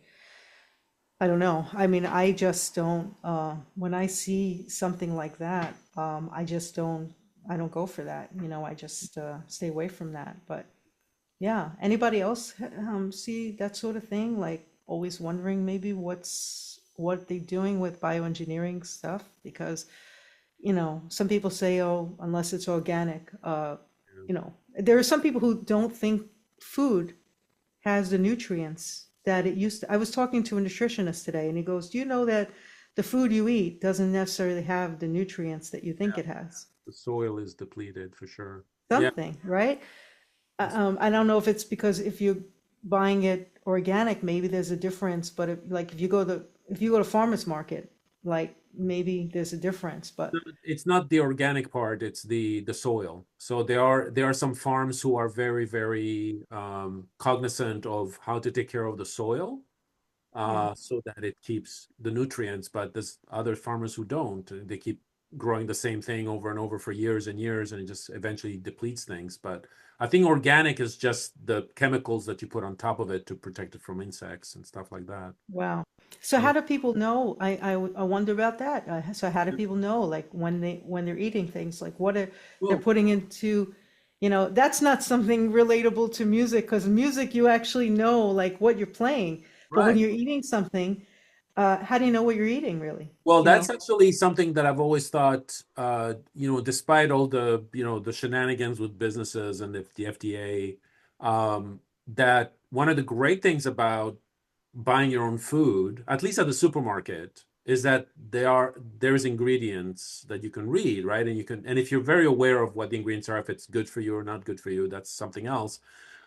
[SPEAKER 1] don't know. I mean, I just don't, when I see something like that, I don't go for that. I just stay away from that. But yeah, anybody else see that sort of thing? Like always wondering maybe what they're doing with bioengineering stuff? Because, some people say, oh, unless it's organic, there are some people who don't think food has the nutrients that it used to. I was talking to a nutritionist today, and he goes, "Do you know that the food you eat doesn't necessarily have the nutrients that you think
[SPEAKER 2] Yeah,
[SPEAKER 1] it has?"
[SPEAKER 2] the soil is depleted for sure. Yeah.
[SPEAKER 1] Something, right? I don't know if it's because if you're buying it organic, maybe there's a difference. But if you go to farmers market, like maybe there's a difference. But
[SPEAKER 2] It's not the organic part, it's the soil. So there are some farms who are very, very cognizant of how to take care of the soil so that it keeps the nutrients, but there's other farmers who don't. They keep growing the same thing over and over for years and years, and it just eventually depletes things. But I think organic is just the chemicals that you put on top of it to protect it from insects and stuff like that.
[SPEAKER 1] wow. So
[SPEAKER 2] Yeah.
[SPEAKER 1] how do people know? I wonder about that. So how do people know, like when they're eating things, like they're
[SPEAKER 2] Well,
[SPEAKER 1] putting into, that's not something relatable to music because music you actually know like what you're playing, but when
[SPEAKER 2] right.
[SPEAKER 1] you're eating something, how do you know what you're eating really?
[SPEAKER 2] Well,
[SPEAKER 1] You know?
[SPEAKER 2] that's actually something that I've always thought, despite all the shenanigans with businesses and the FDA, that one of the great things about buying your own food, at least at the supermarket, is that there's ingredients that you can read, right? And if you're very aware of what the ingredients are, if it's good for you or not good for you, that's something else.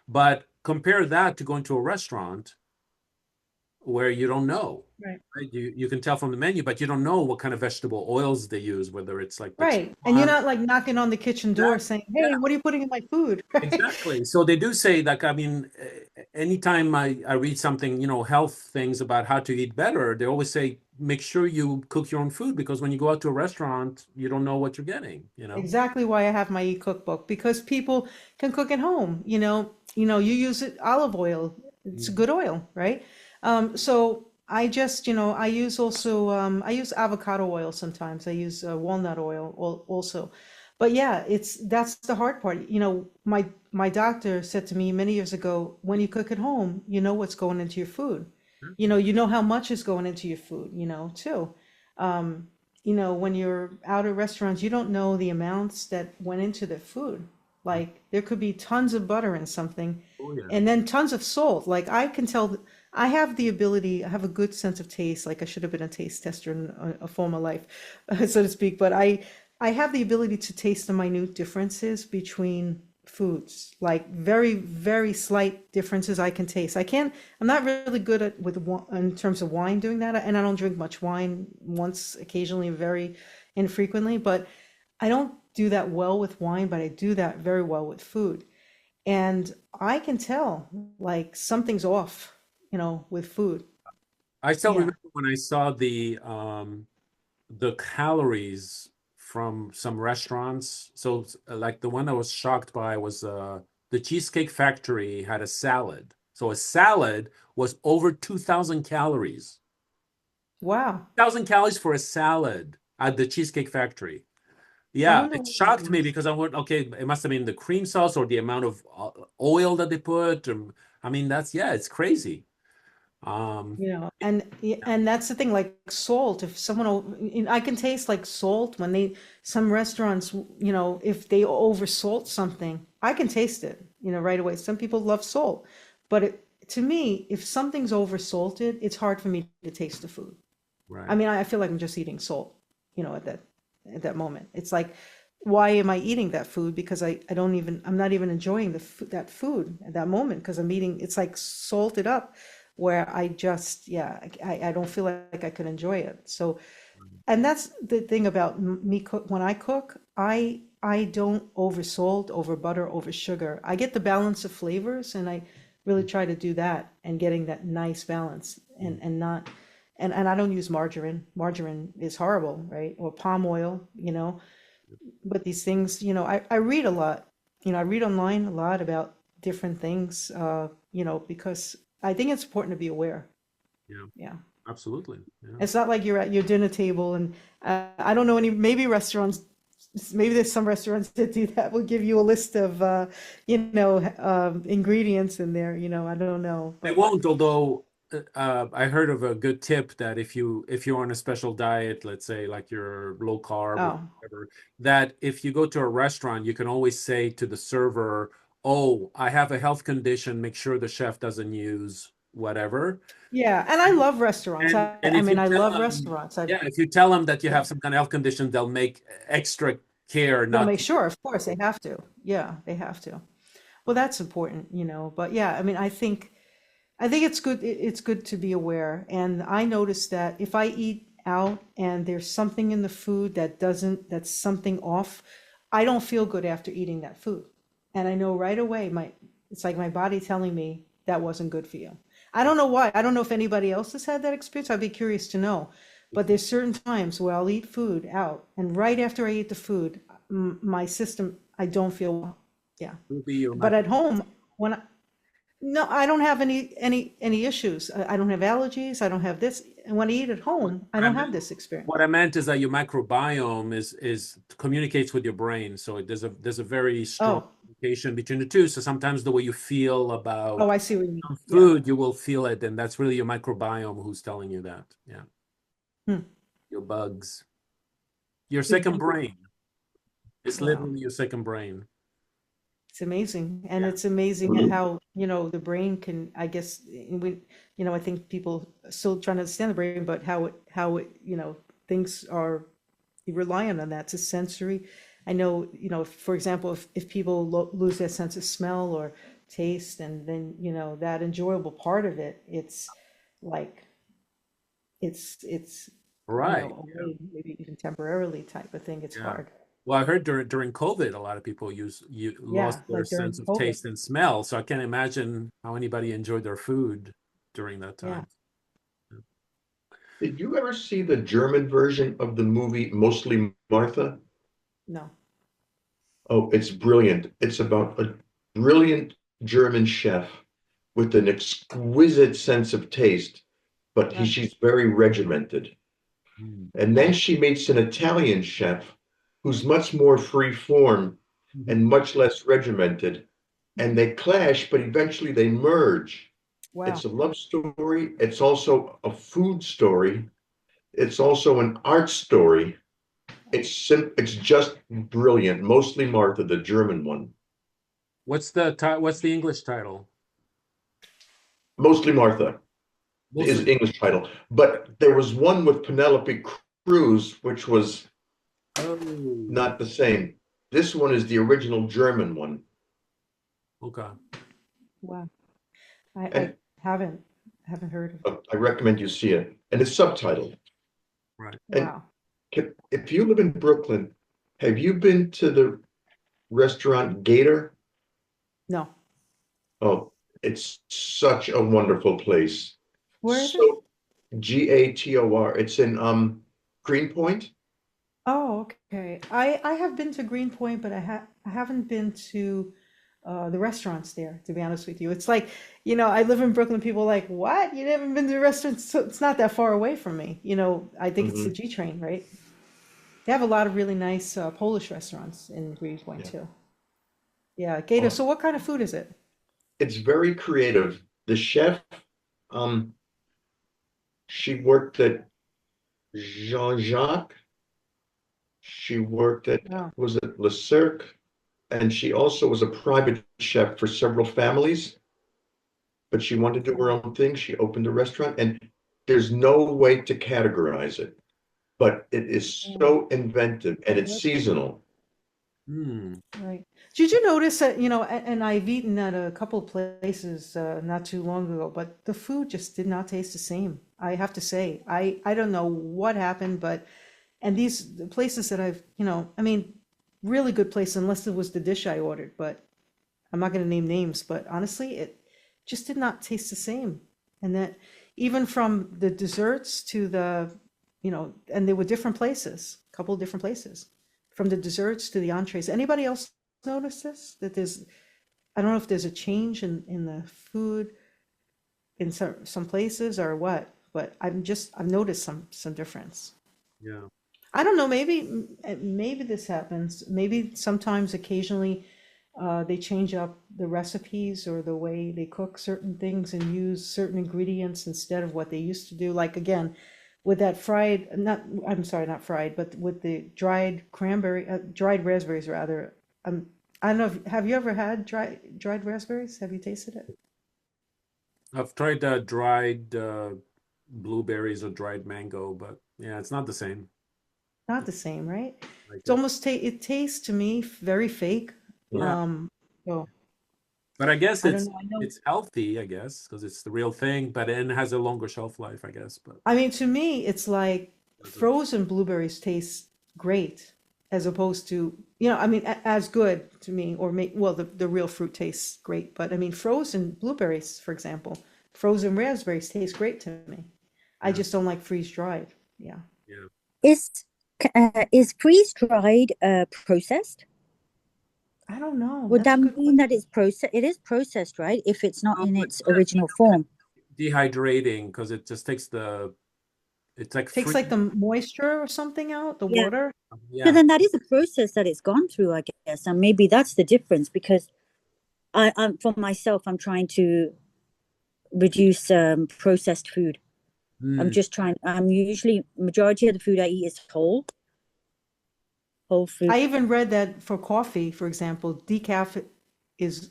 [SPEAKER 2] But compare that to going to a restaurant where you don't know,
[SPEAKER 1] Right.
[SPEAKER 2] right? You can tell from the menu, but you don't know what kind of vegetable oils they use, whether it's like the cheap
[SPEAKER 1] Right. And you're
[SPEAKER 2] one.
[SPEAKER 1] not like knocking on the kitchen door saying,
[SPEAKER 2] Yeah,
[SPEAKER 1] "Hey, what are you putting in my food?" Right?
[SPEAKER 2] exactly. So they do say, like, I mean, anytime I read something, health things about how to eat better, they always say, make sure you cook your own food because when you go out to a restaurant, you don't know what you're getting.
[SPEAKER 1] Exactly why I have my e-cookbook, because people can cook at home. You use it, olive oil. It's a
[SPEAKER 2] Mm.
[SPEAKER 1] good oil, right? So I just, I use also, I use avocado oil sometimes. I use walnut oil also. But yeah, that's the hard part. My doctor said to me many years ago, when you cook at home, you know what's going into your food. You know how much is going into your food, too. Um, when you're out at restaurants, you don't know the amounts that went into the food. Like there could be tons of butter in something
[SPEAKER 2] Oh yeah.
[SPEAKER 1] and then tons of salt. Like I can tell, I have the ability, I have a good sense of taste. Like I should have been a taste tester in a former life, so to speak. But I have the ability to taste the minute differences between foods, like very, very slight differences I can taste. I'm not really good at in terms of wine doing that, and I don't drink much wine, once occasionally, very infrequently, but I don't do that well with wine, but I do that very well with food. And I can tell like something's off, with food.
[SPEAKER 2] I still
[SPEAKER 1] Yeah.
[SPEAKER 2] remember when I saw the calories from some restaurants. So like the one I was shocked by was the Cheesecake Factory had a salad. So a salad was over 2,000 calories.
[SPEAKER 1] Wow.
[SPEAKER 2] 1,000 calories for a salad at the Cheesecake Factory.
[SPEAKER 1] I
[SPEAKER 2] Yeah,
[SPEAKER 1] wonder
[SPEAKER 2] it
[SPEAKER 1] what that
[SPEAKER 2] shocked me
[SPEAKER 1] was.
[SPEAKER 2] because I went, okay, it must have been the cream sauce or the amount of oil that they put. I mean, yeah, it's crazy.
[SPEAKER 1] And that's the thing, like salt. If I can taste like salt when some restaurants, if they over salt something, I can taste it, right away. Some people love salt, but to me, if something's over salted, it's hard for me to taste the food. I
[SPEAKER 2] Right.
[SPEAKER 1] mean, I feel like I'm just eating salt, at that moment. It's like, why am I eating that food? Because I'm not even enjoying that food at that moment because I'm eating, it's like salted up where I just, yeah, I don't feel like I could enjoy it. So, and that's the thing about me when I cook, I don't over salt, over butter, over sugar. I get the balance of flavors, and I really try to do that and getting that nice balance, and not and I don't use margarine. Margarine is horrible, right? Or palm oil, but these things, I read a lot. I read online a lot about different things, because I think it's important to be aware.
[SPEAKER 2] Yeah,
[SPEAKER 1] Yeah.
[SPEAKER 2] absolutely. Yeah.
[SPEAKER 1] It's not like you're at your dinner table and I don't know maybe maybe there's some restaurants that do that, will give you a list of, ingredients in there, I don't know,
[SPEAKER 2] They
[SPEAKER 1] but
[SPEAKER 2] won't, although I heard of a good tip that if you're on a special diet, let's say like you're low carb or
[SPEAKER 1] oh,
[SPEAKER 2] whatever, that if you go to a restaurant, you can always say to the server, "Oh, I have a health condition. Make sure the chef doesn't use whatever."
[SPEAKER 1] yeah. And I love restaurants.
[SPEAKER 2] And
[SPEAKER 1] I,
[SPEAKER 2] and
[SPEAKER 1] I
[SPEAKER 2] if you
[SPEAKER 1] mean, I
[SPEAKER 2] tell
[SPEAKER 1] love
[SPEAKER 2] them,
[SPEAKER 1] restaurants.
[SPEAKER 2] yeah, if you tell them that you
[SPEAKER 1] Yeah.
[SPEAKER 2] have some kind of health condition, they'll make extra care
[SPEAKER 1] They'll
[SPEAKER 2] not
[SPEAKER 1] make
[SPEAKER 2] to.
[SPEAKER 1] sure, of course, they have to. Yeah, they have to. Well, that's important, but yeah, I mean, I think it's good to be aware. And I notice that if I eat out and there's something in the food that's something off, I don't feel good after eating that food. And I know right away it's like my body telling me that wasn't good for you. I don't know why. I don't know if anybody else has had that experience. I'd be curious to know. But there's certain times where I'll eat food out, and right after I eat the food, my system, I don't feel well. Yeah.
[SPEAKER 2] Will be your
[SPEAKER 1] But
[SPEAKER 2] micro.
[SPEAKER 1] at home, when no, I don't have any issues. I don't have allergies. I don't have this. And when I eat at
[SPEAKER 2] What
[SPEAKER 1] home, I
[SPEAKER 2] I
[SPEAKER 1] don't
[SPEAKER 2] meant,
[SPEAKER 1] have this experience.
[SPEAKER 2] what I meant is that your microbiome is communicates with your brain. So there's a very strong
[SPEAKER 1] Oh,
[SPEAKER 2] communication between the two. So sometimes the way you feel
[SPEAKER 1] oh,
[SPEAKER 2] about
[SPEAKER 1] I see what you mean.
[SPEAKER 2] some
[SPEAKER 1] Yeah.
[SPEAKER 2] food, you will feel it, and that's really your microbiome who's telling you that. Yeah,
[SPEAKER 1] Hmm.
[SPEAKER 2] your bugs, your
[SPEAKER 1] Did
[SPEAKER 2] second
[SPEAKER 1] you?
[SPEAKER 2] brain. It's
[SPEAKER 1] Wow.
[SPEAKER 2] literally your second brain.
[SPEAKER 1] It's amazing. And
[SPEAKER 2] Yeah.
[SPEAKER 1] it's amazing
[SPEAKER 3] Mhm.
[SPEAKER 1] how, the brain can, I guess, I think people are still trying to understand the brain, but how it, things are reliant on that. It's a sensory. I know, for example, if people lose their sense of smell or taste, and then, that enjoyable part of it, it's like, it's
[SPEAKER 2] Right.
[SPEAKER 1] away, maybe even temporarily type of thing. It's
[SPEAKER 2] Yeah.
[SPEAKER 1] hard.
[SPEAKER 2] Well, I heard during COVID, a lot of people lost their
[SPEAKER 1] like during
[SPEAKER 2] sense of
[SPEAKER 1] COVID.
[SPEAKER 2] taste and smell. So I can't imagine how anybody enjoyed their food during that
[SPEAKER 1] Yeah.
[SPEAKER 2] time.
[SPEAKER 3] Did you ever see the German version of the movie Mostly Martha?
[SPEAKER 1] No.
[SPEAKER 3] Oh, it's brilliant. It's about a brilliant German chef with an exquisite sense of taste, but
[SPEAKER 1] Right.
[SPEAKER 3] she's very regimented.
[SPEAKER 2] Mm.
[SPEAKER 3] And then she meets an Italian chef who's much more free form and much less regimented. And they clash, but eventually they merge.
[SPEAKER 1] Wow.
[SPEAKER 3] It's a love story. It's also a food story. It's also an art story. It's just brilliant. Mostly Martha, the German one.
[SPEAKER 2] What's the English title?
[SPEAKER 3] Mostly Martha is
[SPEAKER 2] Mostly.
[SPEAKER 3] the English title. But there was one with Penelope Cruz, which was
[SPEAKER 2] Oh,
[SPEAKER 3] not the same. This one is the original German one.
[SPEAKER 2] okay.
[SPEAKER 1] Wow. I
[SPEAKER 3] And
[SPEAKER 1] haven't heard of it.
[SPEAKER 3] I recommend you see it. And it's subtitled.
[SPEAKER 2] Right.
[SPEAKER 3] And
[SPEAKER 1] Wow.
[SPEAKER 3] if you live in Brooklyn, have you been to the restaurant Gator?
[SPEAKER 1] No.
[SPEAKER 3] Oh, it's such a wonderful place.
[SPEAKER 1] Where is it?
[SPEAKER 3] So Gator. It's in Greenpoint.
[SPEAKER 1] Oh, okay. I have been to Greenpoint, but I haven't been to the restaurants there, to be honest with you. It's like, I live in Brooklyn, people are like, what? You haven't been to the restaurants? So it's not that far away from me. I think it's the G train, right? They have a lot of really nice Polish restaurants in Greenpoint
[SPEAKER 3] Yeah.
[SPEAKER 1] too. Yeah, Gator.
[SPEAKER 3] Oh.
[SPEAKER 1] So what kind of food is it?
[SPEAKER 3] It's very creative. The chef, she worked at Jean-Jacques. She worked at,
[SPEAKER 1] Wow.
[SPEAKER 3] was it Le Cirque? And she also was a private chef for several families. But she wanted to do her own thing. She opened a restaurant, and there's no way to categorize it. But it is so inventive, and it's seasonal.
[SPEAKER 2] Hmm.
[SPEAKER 1] Right. Did you notice that, and I've eaten at a couple of places not too long ago, but the food just did not taste the same. I have to say, I don't know what happened, and the places that I've, really good place, unless it was the dish I ordered, but I'm not going to name names, but honestly, it just did not taste the same. And that even from the desserts to and they were different places, a couple of different places, from the desserts to the entrees. Anybody else notice this? That I don't know if there's a change in the food in some places or what, but I've noticed some difference.
[SPEAKER 2] Yeah.
[SPEAKER 1] I don't know, maybe this happens. Maybe sometimes occasionally they change up the recipes or the way they cook certain things and use certain ingredients instead of what they used to do. Like again, with that I'm sorry, not fried, but with the dried raspberries rather. I don't know, have you ever had dried raspberries? Have you tasted it?
[SPEAKER 2] I've tried dried blueberries or dried mango, but yeah, it's not the same.
[SPEAKER 1] Not the same, right?
[SPEAKER 2] Like
[SPEAKER 1] It's almost it tastes to me very fake.
[SPEAKER 2] Yeah.
[SPEAKER 1] So
[SPEAKER 2] But I guess
[SPEAKER 1] I don't know. I know.
[SPEAKER 2] it's healthy, I guess, because it's the real thing, but it has a longer shelf life, I guess. But
[SPEAKER 1] I mean, to me, it's like frozen blueberries taste great as opposed to, as good to me, or well, the real fruit tastes great. But I mean, frozen blueberries, for example, frozen raspberries taste great to me. I just don't like freeze dried. Yeah.
[SPEAKER 2] yeah.
[SPEAKER 5] Is freeze dried processed?
[SPEAKER 1] I don't know.
[SPEAKER 5] Would
[SPEAKER 1] That's
[SPEAKER 5] that
[SPEAKER 1] a good
[SPEAKER 5] mean that
[SPEAKER 1] question.
[SPEAKER 5] it's processed? It is processed, right? If it's not in its
[SPEAKER 2] It's
[SPEAKER 5] original form.
[SPEAKER 2] dehydrating because it just takes it's like
[SPEAKER 1] Takes like the moisture or something out, the
[SPEAKER 5] Yeah.
[SPEAKER 1] water.
[SPEAKER 5] So
[SPEAKER 2] yeah.
[SPEAKER 5] then that is a process that it's gone through, I guess, and maybe that's the difference. Because I'm for myself, I'm trying to reduce processed food. I'm usually majority of the food I eat is whole food.
[SPEAKER 1] I even read that for coffee, for example, decaf is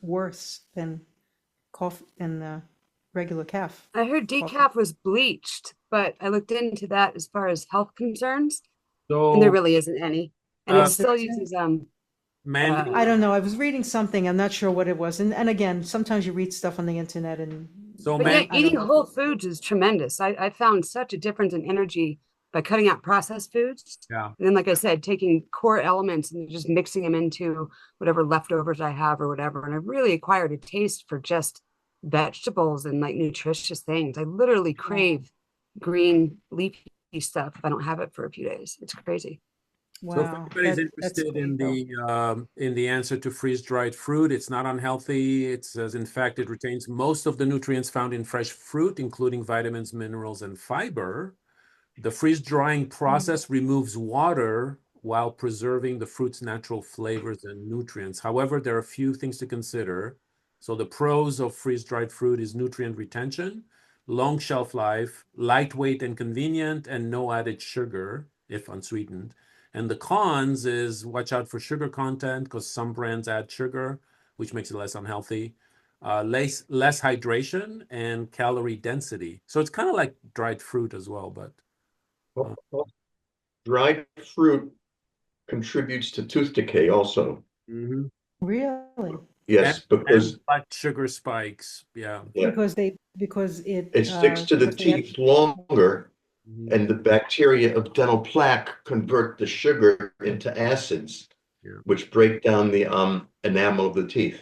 [SPEAKER 1] worse than coffee than regular calf.
[SPEAKER 4] I heard
[SPEAKER 1] coffee.
[SPEAKER 4] decaf was bleached, but I looked into that as far as health concerns,
[SPEAKER 2] So
[SPEAKER 4] and there really isn't any. And it still
[SPEAKER 1] there's
[SPEAKER 4] uses
[SPEAKER 2] Mandy,
[SPEAKER 1] I don't know. I was reading something. I'm not sure what it was. And again, sometimes you read stuff on the internet and
[SPEAKER 2] so
[SPEAKER 4] but yeah,
[SPEAKER 2] Mandy,
[SPEAKER 4] eating whole foods is tremendous. I found such a difference in energy by cutting out processed foods.
[SPEAKER 2] Yeah.
[SPEAKER 4] And then, like I said, taking core elements and just mixing them into whatever leftovers I have or whatever. And I really acquired a taste for just vegetables and like nutritious things. I literally crave green leafy stuff if I don't have it for a few days. It's crazy.
[SPEAKER 2] So if
[SPEAKER 1] Wow,
[SPEAKER 2] anybody's
[SPEAKER 1] that's
[SPEAKER 2] interested
[SPEAKER 1] great though.
[SPEAKER 2] in the answer to freeze-dried fruit, it's not unhealthy. It says, in fact, it retains most of the nutrients found in fresh fruit, including vitamins, minerals, and fiber. The freeze-drying process removes water while preserving the fruit's natural flavors and nutrients. However, there are a few things to consider. So the pros of freeze-dried fruit is nutrient retention, long shelf life, lightweight and convenient, and no added sugar if unsweetened. And the cons is watch out for sugar content because some brands add sugar, which makes it less unhealthy. Less hydration and calorie density. So it's kind of like dried fruit as well, but
[SPEAKER 3] Dried fruit contributes to tooth decay also.
[SPEAKER 2] mhm.
[SPEAKER 1] Really?
[SPEAKER 3] Yes, because
[SPEAKER 2] and blood sugar spikes. Yeah.
[SPEAKER 3] yeah,
[SPEAKER 1] Because
[SPEAKER 3] it sticks to the
[SPEAKER 1] because they add
[SPEAKER 3] teeth longer,
[SPEAKER 2] Mhm.
[SPEAKER 3] and the bacteria of dental plaque convert the sugar into acids,
[SPEAKER 2] Yeah.
[SPEAKER 3] which break down the enamel of the teeth.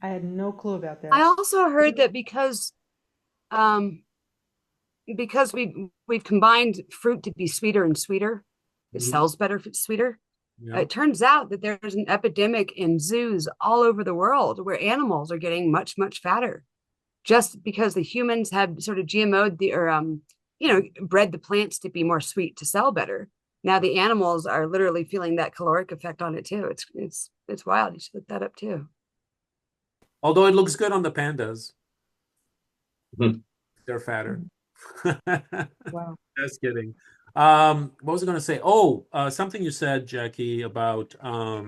[SPEAKER 1] I had no clue about
[SPEAKER 4] I
[SPEAKER 1] that.
[SPEAKER 4] also heard that um because we've combined fruit to be sweeter and sweeter, it
[SPEAKER 2] Mhm.
[SPEAKER 4] sells better if it's sweeter.
[SPEAKER 2] Yeah.
[SPEAKER 4] It turns out that there's an epidemic in zoos all over the world where animals are getting much, much fatter just because the humans have sort of GMO'd bred the plants to be more sweet to sell better. Now the animals are literally feeling that caloric effect on it too. It's wild. You should look that up too.
[SPEAKER 2] Although it looks good on the pandas,
[SPEAKER 3] Mhm.
[SPEAKER 2] they're fatter.
[SPEAKER 1] Wow.
[SPEAKER 2] Just kidding. What was I going to say? Oh, something you said, Jackie, about uh,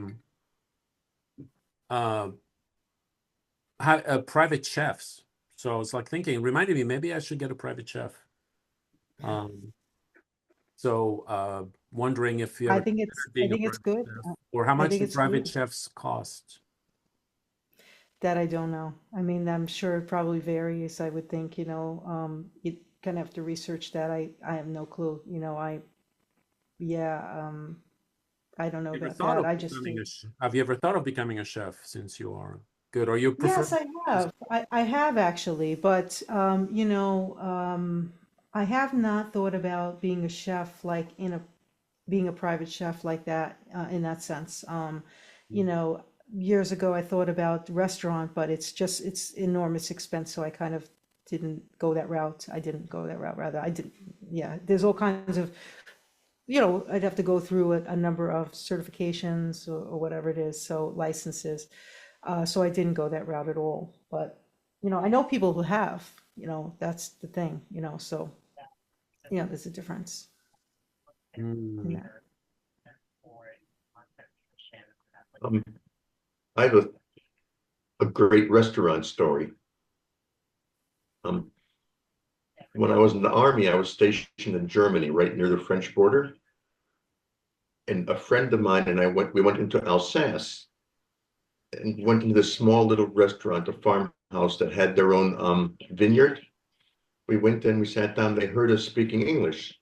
[SPEAKER 2] private chefs. So I was like thinking, it reminded me, maybe I should get a private chef. Um, wondering if you
[SPEAKER 1] I
[SPEAKER 2] ever
[SPEAKER 1] think
[SPEAKER 2] considered being a
[SPEAKER 1] it's
[SPEAKER 2] private
[SPEAKER 1] good.
[SPEAKER 2] chef, or how
[SPEAKER 1] I
[SPEAKER 2] much
[SPEAKER 1] think
[SPEAKER 2] do
[SPEAKER 1] it's
[SPEAKER 2] private
[SPEAKER 1] good.
[SPEAKER 2] chefs cost?
[SPEAKER 1] That I don't know. I mean, I'm sure it probably varies. I would think, you kind of have to research that. I have no clue. Yeah, I don't know
[SPEAKER 2] Have you ever
[SPEAKER 1] about
[SPEAKER 2] thought
[SPEAKER 1] that.
[SPEAKER 2] of
[SPEAKER 1] I just
[SPEAKER 2] becoming
[SPEAKER 1] do.
[SPEAKER 2] have you ever thought of becoming a chef since you are good? Or you prefer?
[SPEAKER 1] Yes, I have. I have actually, but I have not thought about being a chef like being a private chef like that in that sense. You know, years ago I thought about restaurant, but it's enormous expense, so I kind of didn't go that route. I didn't go that route, rather. I didn't. Yeah, there's all kinds of, I'd have to go through a number of certifications or whatever it is, so licenses. So I didn't go that route at all. But, I know people who have, that's the thing, so, there's a difference in
[SPEAKER 2] Mm.
[SPEAKER 1] that.
[SPEAKER 3] Um, I have a great restaurant story. When I was in the army, I was stationed in Germany, right near the French border. And a friend of mine and we went into Alsace and went into this small little restaurant, a farmhouse that had their own vineyard. We went in, we sat down, they heard us speaking English.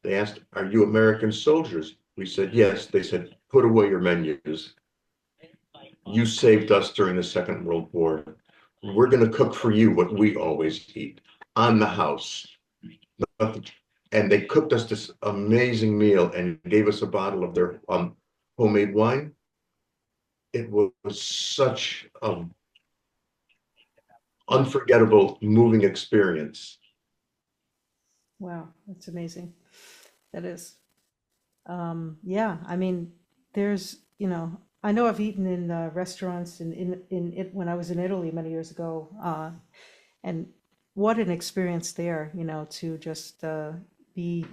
[SPEAKER 3] They asked, "Are you American soldiers?" We said, "Yes." They said, "Put away your menus. You saved us during the Second World War. We're going to cook for you what we always eat on the house." And they cooked us this amazing meal and gave us a bottle of their homemade wine. It was such an unforgettable, moving experience.
[SPEAKER 1] Wow, that's amazing. That is. Yeah, I mean, there's, I know I've eaten in restaurants in it when I was in Italy many years ago, and what an experience there, to just be,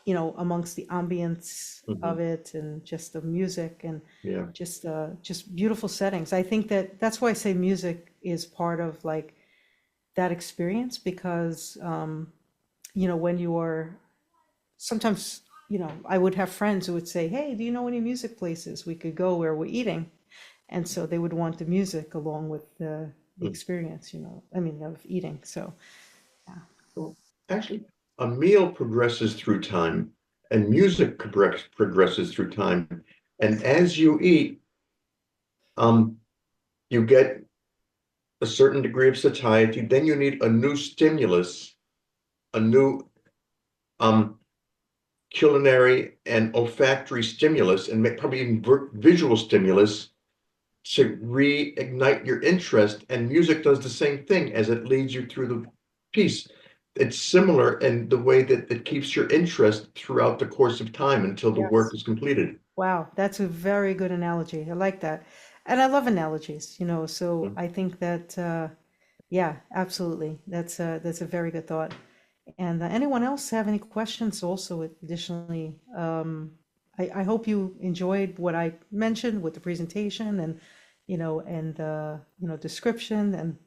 [SPEAKER 1] amongst the ambience of
[SPEAKER 3] Mhm.
[SPEAKER 1] it and just the music and
[SPEAKER 3] Yeah.
[SPEAKER 1] just beautiful settings. I think that's why I say music is part of like that experience because, when you are sometimes, I would have friends who would say, "Hey, do you know any music places we could go where we're eating?" And so they would want the music along with the
[SPEAKER 3] Mm.
[SPEAKER 1] experience, I mean, of eating. So, yeah.
[SPEAKER 3] Well, actually, a meal progresses through time and music progresses through time. And as you eat, you get a certain degree of satiety, then you need a new stimulus, a new culinary and olfactory stimulus, and probably even visual stimulus to reignite your interest. And music does the same thing as it leads you through the piece. It's similar in the way that it keeps your interest throughout the course of time until the work
[SPEAKER 1] Yes.
[SPEAKER 3] is completed.
[SPEAKER 1] Wow, that's a very good analogy. I like that. And I love analogies, so
[SPEAKER 3] Mm.
[SPEAKER 1] I think that yeah, absolutely. That's a very good thought. And anyone else have any questions also additionally? I hope you enjoyed what I mentioned with the presentation and description and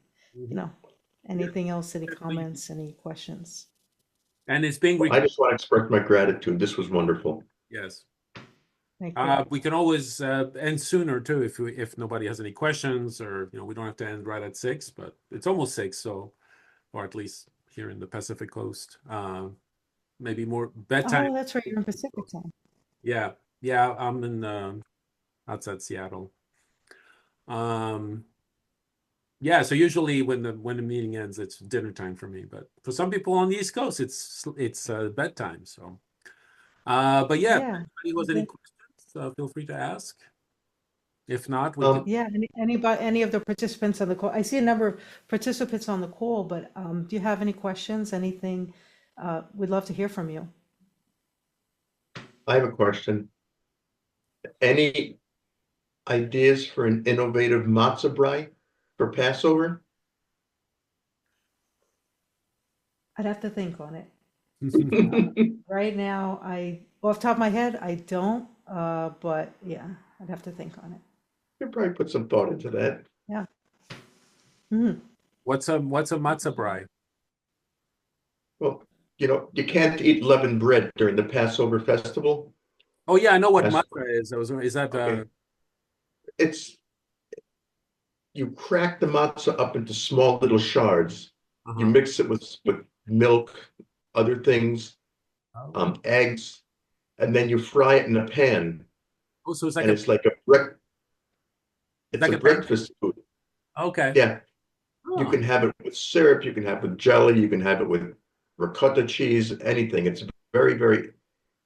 [SPEAKER 1] anything else, any comments, any questions?
[SPEAKER 2] And it's being
[SPEAKER 3] I just want to express my gratitude. This was wonderful.
[SPEAKER 2] yes.
[SPEAKER 1] Thank you.
[SPEAKER 2] We can always end sooner too if nobody has any questions, or we don't have to end right at 6, but it's almost 6, so, or at least here in the Pacific Coast, maybe more bedtime.
[SPEAKER 1] Oh, that's right, you're in Pacific time.
[SPEAKER 2] Yeah, I'm in outside Seattle. Yeah, so usually when the meeting ends, it's dinner time for me. But for some people on the East Coast, it's bedtime. So, but yeah, if
[SPEAKER 1] Yeah.
[SPEAKER 2] anybody has any questions, feel free to ask. If not, we can.
[SPEAKER 1] Yeah, any of the participants on the call. I see a number of participants on the call, but do you have any questions? Anything? We'd love to hear from you.
[SPEAKER 3] I have a question. Any ideas for an innovative matzah brie for Passover?
[SPEAKER 1] I'd have to think on it. Right now, off the top of my head, I don't. But yeah, I'd have to think on it.
[SPEAKER 3] You probably put some thought into that.
[SPEAKER 1] Yeah. Mhm.
[SPEAKER 2] What's a matzah brie?
[SPEAKER 3] Well, you can't eat leavened bread during the Passover festival.
[SPEAKER 2] Oh yeah, I know what
[SPEAKER 3] That's-
[SPEAKER 2] matzah is. Is that
[SPEAKER 3] Okay. You crack the matzah up into small little shards. You mix it with milk, other things, eggs, and then you fry it in a pan.
[SPEAKER 2] Oh, so it's like
[SPEAKER 3] And it's like it's
[SPEAKER 2] like
[SPEAKER 3] a
[SPEAKER 2] a
[SPEAKER 3] breakfast food.
[SPEAKER 2] okay.
[SPEAKER 3] Yeah.
[SPEAKER 2] Oh,
[SPEAKER 3] You can have it with syrup, you can have it with jelly, you can have it with ricotta cheese, anything. It's very, very,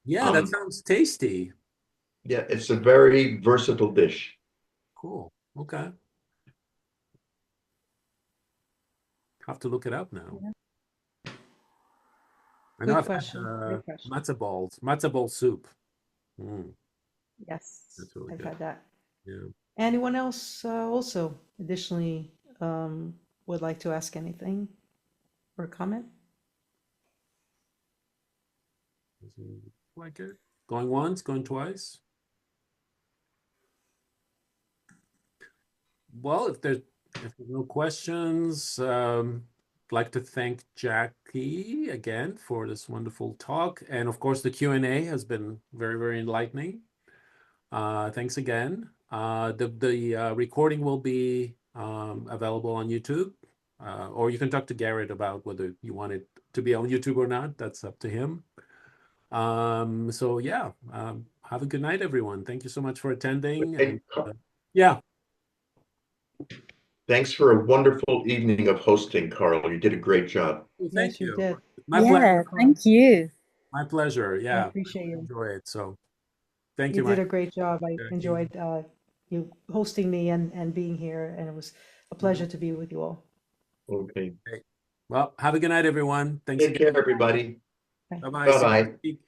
[SPEAKER 2] yeah, that sounds tasty.
[SPEAKER 3] yeah, it's a very versatile dish.
[SPEAKER 2] Cool. Okay. Have to look it up now.
[SPEAKER 1] Yeah.
[SPEAKER 2] I know
[SPEAKER 1] Good
[SPEAKER 2] I've
[SPEAKER 1] question.
[SPEAKER 2] had
[SPEAKER 1] Good question.
[SPEAKER 2] matzo ball soup. Mm,
[SPEAKER 1] Yes,
[SPEAKER 2] that's really
[SPEAKER 1] I've
[SPEAKER 2] good.
[SPEAKER 1] had that.
[SPEAKER 2] Yeah.
[SPEAKER 1] Anyone else also additionally would like to ask anything or comment?
[SPEAKER 2] Like it. Going once, going twice. Well, if there's no questions, I'd like to thank Jackie again for this wonderful talk, and of course the Q&A has been very, very enlightening. Thanks again. The recording will be available on YouTube, or you can talk to Garrett about whether you want it to be on YouTube or not. That's up to him. So yeah, have a good night, everyone. Thank you so much for attending.
[SPEAKER 3] Hey,
[SPEAKER 2] And, yeah.
[SPEAKER 3] thanks for a wonderful evening of hosting, Carl. You did a great job.
[SPEAKER 2] Well, thank
[SPEAKER 1] Yes, you
[SPEAKER 2] you.
[SPEAKER 1] did.
[SPEAKER 2] My pleasure.
[SPEAKER 5] Yeah, thank you.
[SPEAKER 2] My pleasure.
[SPEAKER 1] I
[SPEAKER 2] Yeah,
[SPEAKER 1] appreciate you.
[SPEAKER 2] enjoy it. So thank
[SPEAKER 1] You
[SPEAKER 2] you,
[SPEAKER 1] did
[SPEAKER 2] Mike.
[SPEAKER 1] a great job. I
[SPEAKER 2] Jackie.
[SPEAKER 1] enjoyed you hosting me and being here, and it was a pleasure to be with you all.
[SPEAKER 3] Okay.
[SPEAKER 2] Well, have a good night, everyone. Thanks
[SPEAKER 3] Take
[SPEAKER 2] again.
[SPEAKER 3] care, everybody.
[SPEAKER 1] Bye.
[SPEAKER 2] Bye-bye. See you
[SPEAKER 3] Bye-bye.
[SPEAKER 2] next week.